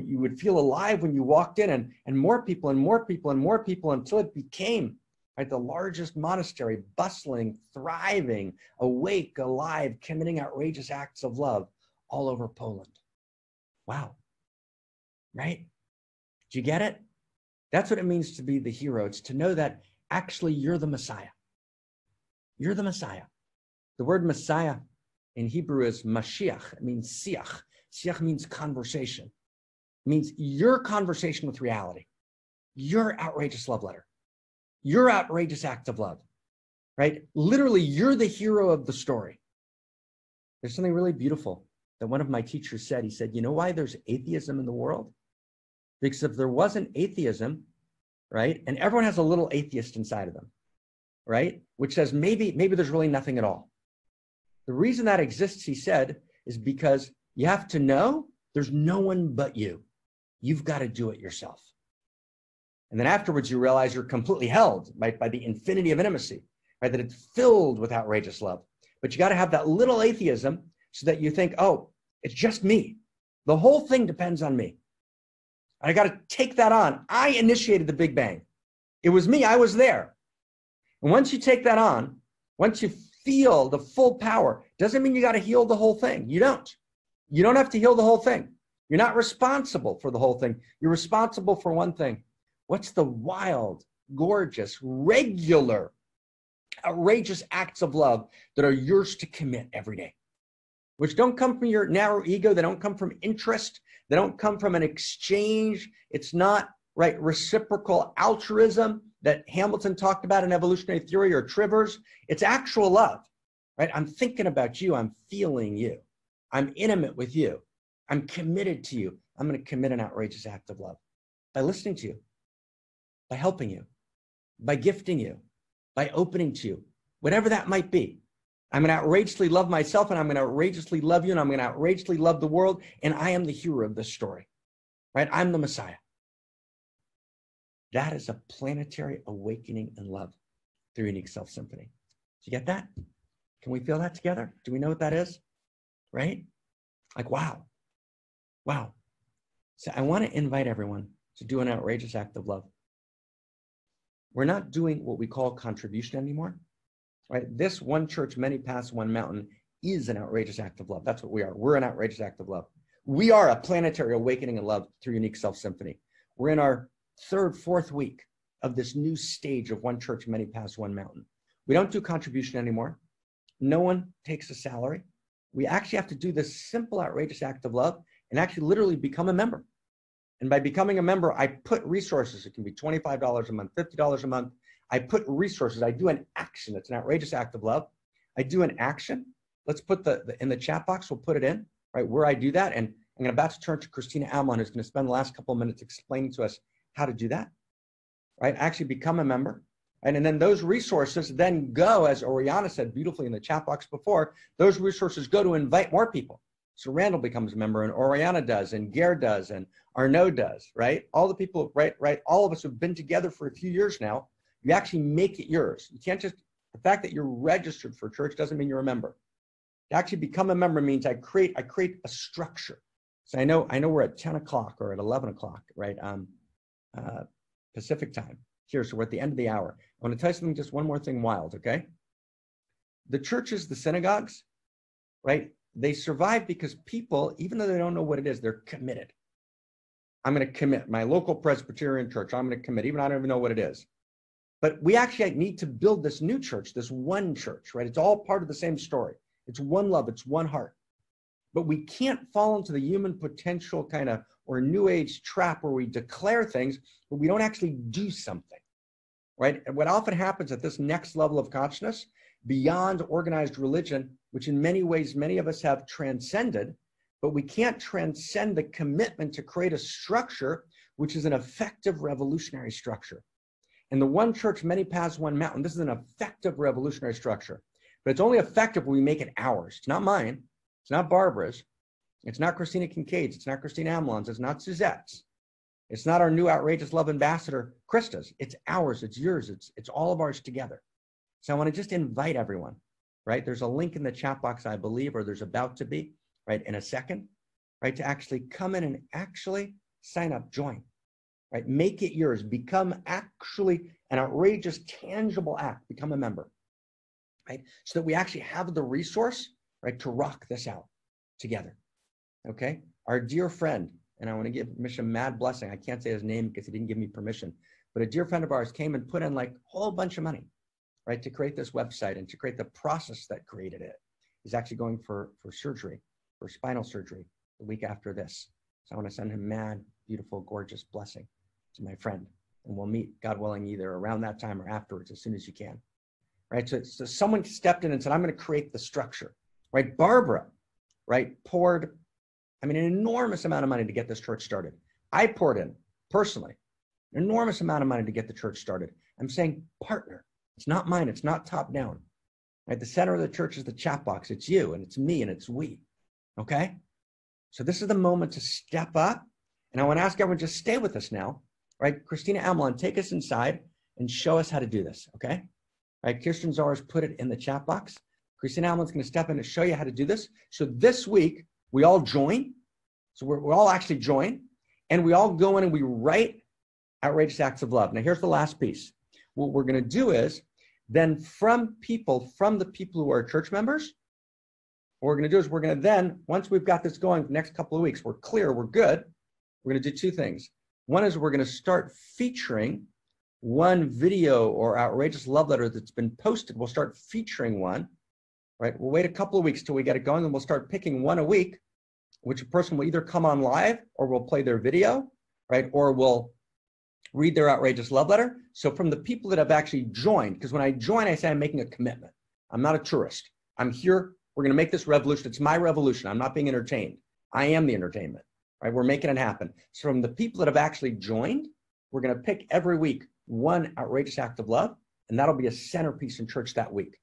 you would feel alive when you walked in, and more people and more people and more people, until it became, right, the largest monastery, bustling, thriving, awake, alive, committing outrageous acts of love all over Poland. Wow. Right? Do you get it? That's what it means to be the hero. It's to know that actually you're the Messiah. You're the Messiah. The word Messiah in Hebrew is Mashiach. It means siach. Siach means conversation. It means your conversation with reality. Your outrageous love letter. Your outrageous act of love. Right? Literally, you're the hero of the story. There's something really beautiful that one of my teachers said. He said, you know why there's atheism in the world? Because if there wasn't atheism, right, and everyone has a little atheist inside of them, right, which says maybe there's really nothing at all. The reason that exists, he said, is because you have to know there's no one but you. You've got to do it yourself. And then afterwards, you realize you're completely held, right, by the infinity of intimacy, right, that it's filled with outrageous love. But you got to have that little atheism so that you think, oh, it's just me. The whole thing depends on me. I got to take that on. I initiated the Big Bang. It was me. I was there. And once you take that on, once you feel the full power, doesn't mean you got to heal the whole thing. You don't. You don't have to heal the whole thing. You're not responsible for the whole thing. You're responsible for one thing. What's the wild, gorgeous, regular, outrageous acts of love that are yours to commit every day? Which don't come from your narrow ego. They don't come from interest. They don't come from an exchange. It's not right? Reciprocal altruism that Hamilton talked about in evolutionary theory, or Trivers. It's actual love, right? I'm thinking about you. I'm feeling you. I'm intimate with you. I'm committed to you. I'm going to commit an outrageous act of love by listening to you, by helping you, by gifting you, by opening to you, whatever that might be. I'm going to outrageously love myself, and I'm going to outrageously love you, and I'm going to outrageously love the world, and I am the hero of this story, right? I'm the Messiah. That is a planetary awakening in love through Unique Self Symphony. Do you get that? Can we feel that together? Do we know what that is? Right? Like, wow. Wow. So I want to invite everyone to do an outrageous act of love. We're not doing what we call contribution anymore, right? This one church, many paths, one mountain is an outrageous act of love. That's what we are. We're an outrageous act of love. We are a planetary awakening in love through Unique Self Symphony. We're in our third, fourth week of this new stage of one church, many paths, one mountain. We don't do contribution anymore. No one takes a salary. We actually have to do this simple, outrageous act of love and actually literally become a member. And by becoming a member, I put resources. It can be $25 a month, $50 a month. I put resources. I do an action. It's an outrageous act of love. I do an action. Let's put in the chat box, we'll put it in, right, where I do that. And I'm about to turn to Christina Amlon, who's going to spend the last couple of minutes explaining to us how to do that, right? Actually become a member. Right? And then those resources then go, as Oriana said beautifully in the chat box before, those resources go to invite more people. So Randall becomes a member, and Oriana does, and Gare does, and Arnaud does, right? All the people, right? All of us who've been together for a few years now, you actually make it yours. You can't just, the fact that you're registered for church doesn't mean you're a member. To actually become a member means I create a structure. So I know we're at 10 o'clock or at 11 o'clock, right? Pacific time here. So we're at the end of the hour. I want to tell you something, just one more thing wild, okay? The churches, the synagogues, right? They survive because people, even though they don't know what it is, they're committed. I'm going to commit. My local Presbyterian church, I'm going to commit, even I don't even know what it is. But we actually need to build this new church, this one church, right? It's all part of the same story. It's one love, it's one heart. But we can't fall into the human potential kind of, or new age trap where we declare things, but we don't actually do something, right? And what often happens at this next level of consciousness, beyond organized religion, which in many ways, many of us have transcended, but we can't transcend the commitment to create a structure, which is an effective revolutionary structure. And the one church, many paths, one mountain, this is an effective revolutionary structure, but it's only effective when we make it ours. It's not mine. It's not Barbara's. It's not Christina Kincaid's. It's not Christina Amlon's. It's not Suzette's. It's not our new outrageous love ambassador, Krista's. It's ours. It's yours. It's all of ours together. So I want to just invite everyone, right? There's a link in the chat box, I believe, or there's about to be, right, in a second, right, to actually come in and actually sign up, join, right? Make it yours. Become actually an outrageous, tangible act. Become a member, right? So that we actually have the resource, right, to rock this out together, okay? Our dear friend, and I want to give Misha mad blessing. I can't say his name because he didn't give me permission, but a dear friend of ours came and put in like a whole bunch of money, right, to create this website and to create the process that created it. He's actually going for surgery, for spinal surgery the week after this. So I want to send him mad, beautiful, gorgeous blessing to my friend. And we'll meet, God willing, either around that time or afterwards, as soon as you can, right? So someone stepped in and said, I'm going to create the structure, right? Barbara, right, poured, I mean, an enormous amount of money to get this church started. I poured in, personally, an enormous amount of money to get the church started. I'm saying partner. It's not mine. It's not top down. Right? The center of the church is the chat box. It's you and it's me and it's we. Okay? So this is the moment to step up. And I want to ask everyone, just stay with us now. Right? Christina Amlon, take us inside and show us how to do this. Okay? Right? Kirsten Zara's put it in the chat box. Christina Amlon's going to step in and show you how to do this. So this week, we all join. So we're all actually join. And we all go in and we write outrageous acts of love. Now, here's the last piece. What we're going to do is, then from the people who are church members, what we're going to do is we're going to then, once we've got this going for the next couple of weeks, we're clear, we're good, we're going to do two things. One is we're going to start featuring one video or outrageous love letter that's been posted. We'll start featuring one, right? We'll wait a couple of weeks till we get it going, and we'll start picking one a week, which a person will either come on live or we'll play their video, right? Or we'll read their outrageous love letter. So from the people that have actually joined, because when I join, I say I'm making a commitment. I'm not a tourist. I'm here. We're going to make this revolution. It's my revolution. I'm not being entertained. I am the entertainment, right? We're making it happen. So from the people that have actually joined, we're going to pick every week one outrageous act of love, and that'll be a centerpiece in church that week,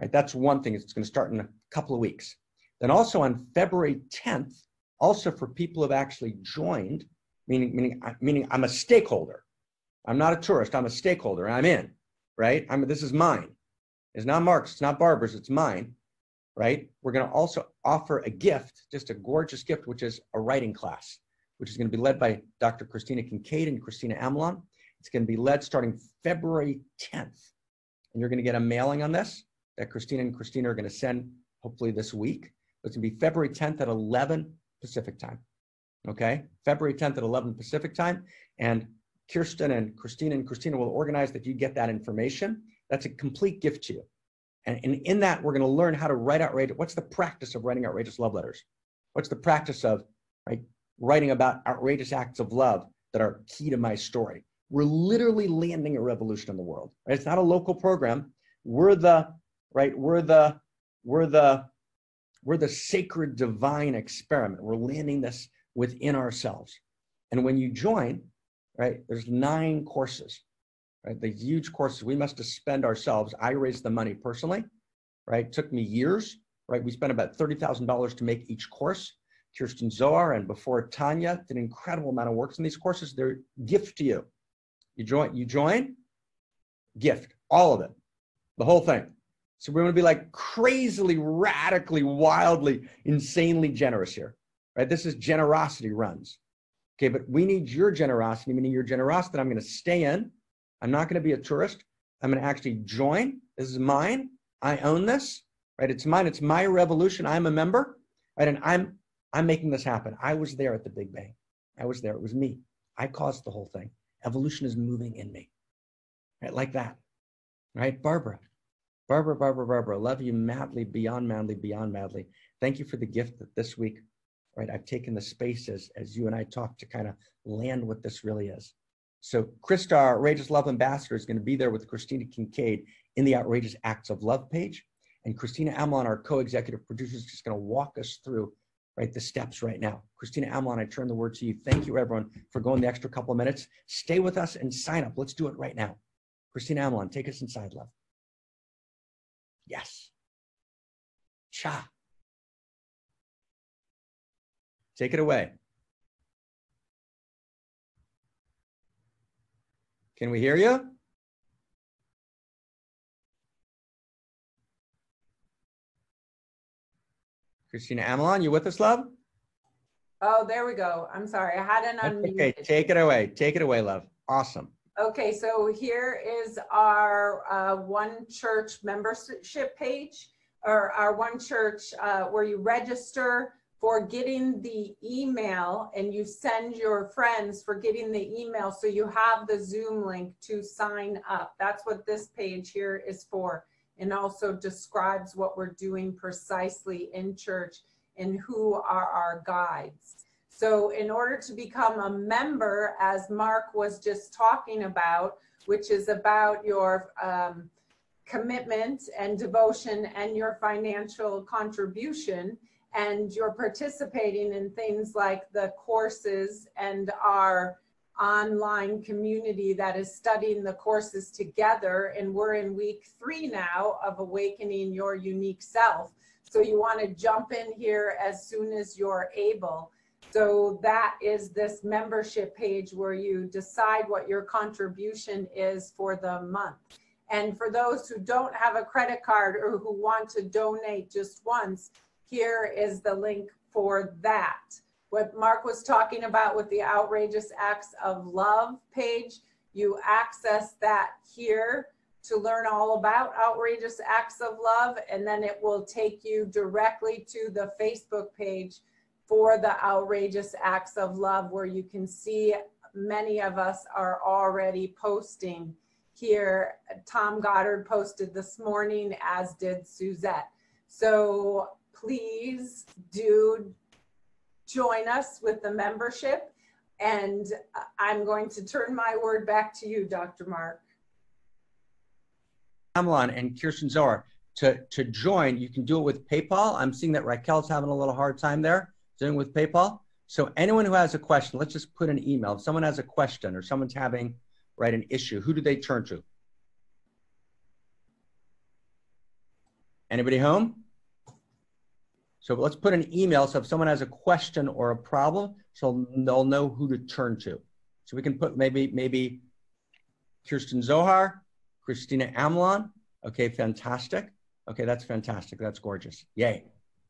right? That's one thing. It's going to start in a couple of weeks. Then also on February 10th, also for people who have actually joined, meaning I'm a stakeholder. I'm not a tourist. I'm a stakeholder. I'm in, right? This is mine. It's not Mark's. It's not Barbara's. It's mine, right? We're going to also offer a gift, just a gorgeous gift, which is a writing class, which is going to be led by Dr. Christina Kincaid and Christina Amelon. It's going to be led starting February 10th. And you're going to get a mailing on this that Christina and Christina are going to send hopefully this week. It's going to be February 10th at 11 Pacific time. Okay? February 10th at 11 Pacific time. And Kirsten and Christina will organize that you get that information. That's a complete gift to you. And in that, we're going to learn how to write outrageous. What's the practice of writing outrageous love letters? What's the practice of writing about outrageous acts of love that are key to my story? We're literally landing a revolution in the world. Right? It's not a local program. We're the sacred divine experiment. We're landing this within ourselves. And when you join, right, there's 9 courses, right? The huge courses we must spend ourselves. I raised the money personally, right? It took me years, right? We spent about $30,000 to make each course. Kirsten Zohar and before Tanya did an incredible amount of work in these courses. They're a gift to you. You join, gift, all of it, the whole thing. So we're going to be like crazily, radically, wildly, insanely generous here, right? This is generosity runs. Okay, but we need your generosity, meaning your generosity that I'm going to stay in. I'm not going to be a tourist. I'm going to actually join. This is mine. I own this, right? It's mine. It's my revolution. I'm a member, right? And I'm making this happen. I was there at the Big Bang. I was there. It was me. I caused the whole thing. Evolution is moving in me, right? Like that, right? Barbara, love you madly, beyond madly. Thank you for the gift that this week, right? I've taken the space as you and I talk to kind of land what this really is. So Krista, our Outrageous Love Ambassador, is going to be there with Christina Kincaid in the Outrageous Acts of Love page. And Christina Amelon, our co-executive producer, is just going to walk us through, right, the steps right now. Christina Amelon, I turn the word to you. Thank you, everyone, for going the extra couple of minutes. Stay with us and sign up. Let's do it right now. Christina Amelon, take us inside, love. Yes. Cha. Take it away. Can we hear you? Christina Amelon, you with us, love? Oh, there we go. I'm sorry. I hadn't unmuted. Okay, take it away. Take it away, love. Awesome. Okay, so here is our One Church membership page, or our One Church where you register for getting the email and you send your friends for getting the email so you have the Zoom link to sign up. That's what this page here is for, and also describes what we're doing precisely in church and who are our guides. So in order to become a member, as Mark was just talking about, which is about your commitment and devotion and your financial contribution, and you're participating in things like the courses and our online community that is studying the courses together. And we're in week 3 now of Awakening Your Unique Self. So you want to jump in here as soon as you're able. So that is this membership page where you decide what your contribution is for the month. And for those who don't have a credit card or who want to donate just once, here is the link for that. What Mark was talking about with the Outrageous Acts of Love page, you access that here to learn all about Outrageous Acts of Love, and then it will take you directly to the Facebook page for the Outrageous Acts of Love, where you can see many of us are already posting here. Tom Goddard posted this morning, as did Suzette. So please do join us with the membership. And I'm going to turn my word back to you, Dr. Mark. Amlan and Kirsten Zohar, to join, you can do it with PayPal. I'm seeing that Raquel's having a little hard time there doing with PayPal. So anyone who has a question, let's just put an email. If someone has a question or someone's having, right, an issue, who do they turn to? Anybody home? So let's put an email. So if someone has a question or a problem, so they'll know who to turn to. So we can put maybe Kirsten Zohar, Christina Amlan. Okay, fantastic. Okay, that's fantastic. That's gorgeous. Yay.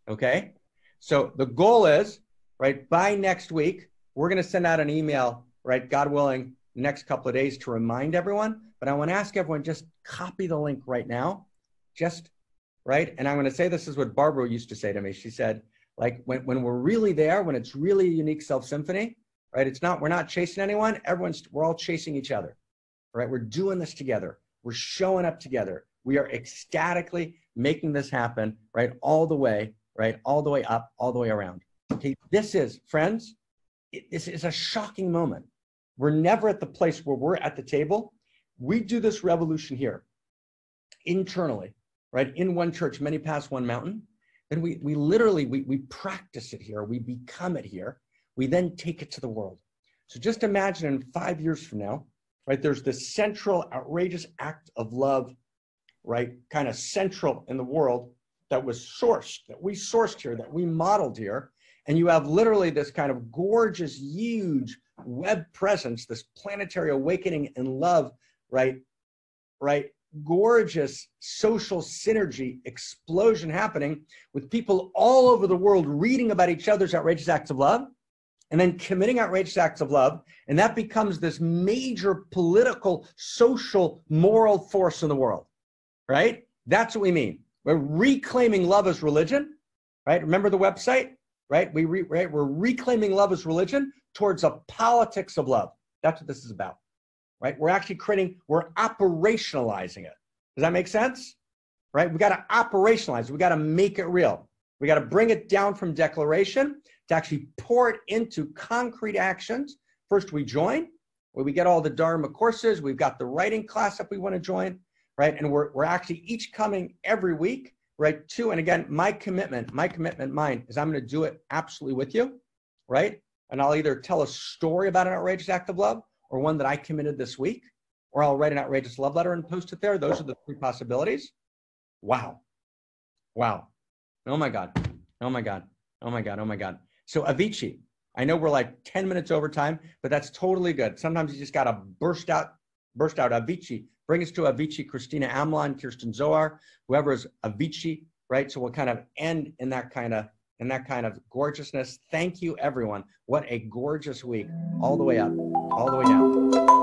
Okay. So the goal is, right, by next week, we're going to send out an email, right, God willing, the next couple of days to remind everyone. But I want to ask everyone, just copy the link right now. Just, right? And I'm going to say this is what Barbara used to say to me. She said, like, when we're really there, when it's really a unique self-symphony, right? We're not chasing anyone. We're all chasing each other, right? We're doing this together. We're showing up together. We are ecstatically making this happen, right? All the way, right? All the way up, all the way around. Okay, this is, friends, this is a shocking moment. We're never at the place where we're at the table. We do this revolution here, internally, right? In one church, many paths, one mountain. Then we literally practice it here. We become it here. We then take it to the world. So just imagine in 5 years from now, right? There's this central, outrageous act of love, right? Kind of central in the world that was sourced, that we sourced here, that we modeled here. And you have literally this kind of gorgeous, huge web presence, this planetary awakening and love, right? Gorgeous social synergy explosion happening with people all over the world reading about each other's outrageous acts of love and then committing outrageous acts of love. And that becomes this major political, social, moral force in the world, right? That's what we mean. We're reclaiming love as religion, right? Remember the website, right? We're reclaiming love as religion towards a politics of love. That's what this is about, right? We're actually we're operationalizing it. Does that make sense? Right? We got to operationalize it. We got to make it real. We got to bring it down from declaration to actually pour it into concrete actions. First, we join, where we get all the Dharma courses. We've got the writing class that we want to join, right? And we're actually each coming every week, right? And again, my commitment, mine, is I'm going to do it absolutely with you, right? And I'll either tell a story about an outrageous act of love or one that I committed this week, or I'll write an outrageous love letter and post it there. Those are the three possibilities. Wow. Wow. Oh my God. Oh my God. Oh my God. Oh my God. So Avicii, I know we're like 10 minutes over time, but that's totally good. Sometimes you just got to burst out Avicii. Bring us to Avicii, Christina Amlan, Kirsten Zohar, whoever is Avicii, right? So we'll kind of end in that kind of gorgeousness. Thank you, everyone. What a gorgeous week. All the way up, all the way down.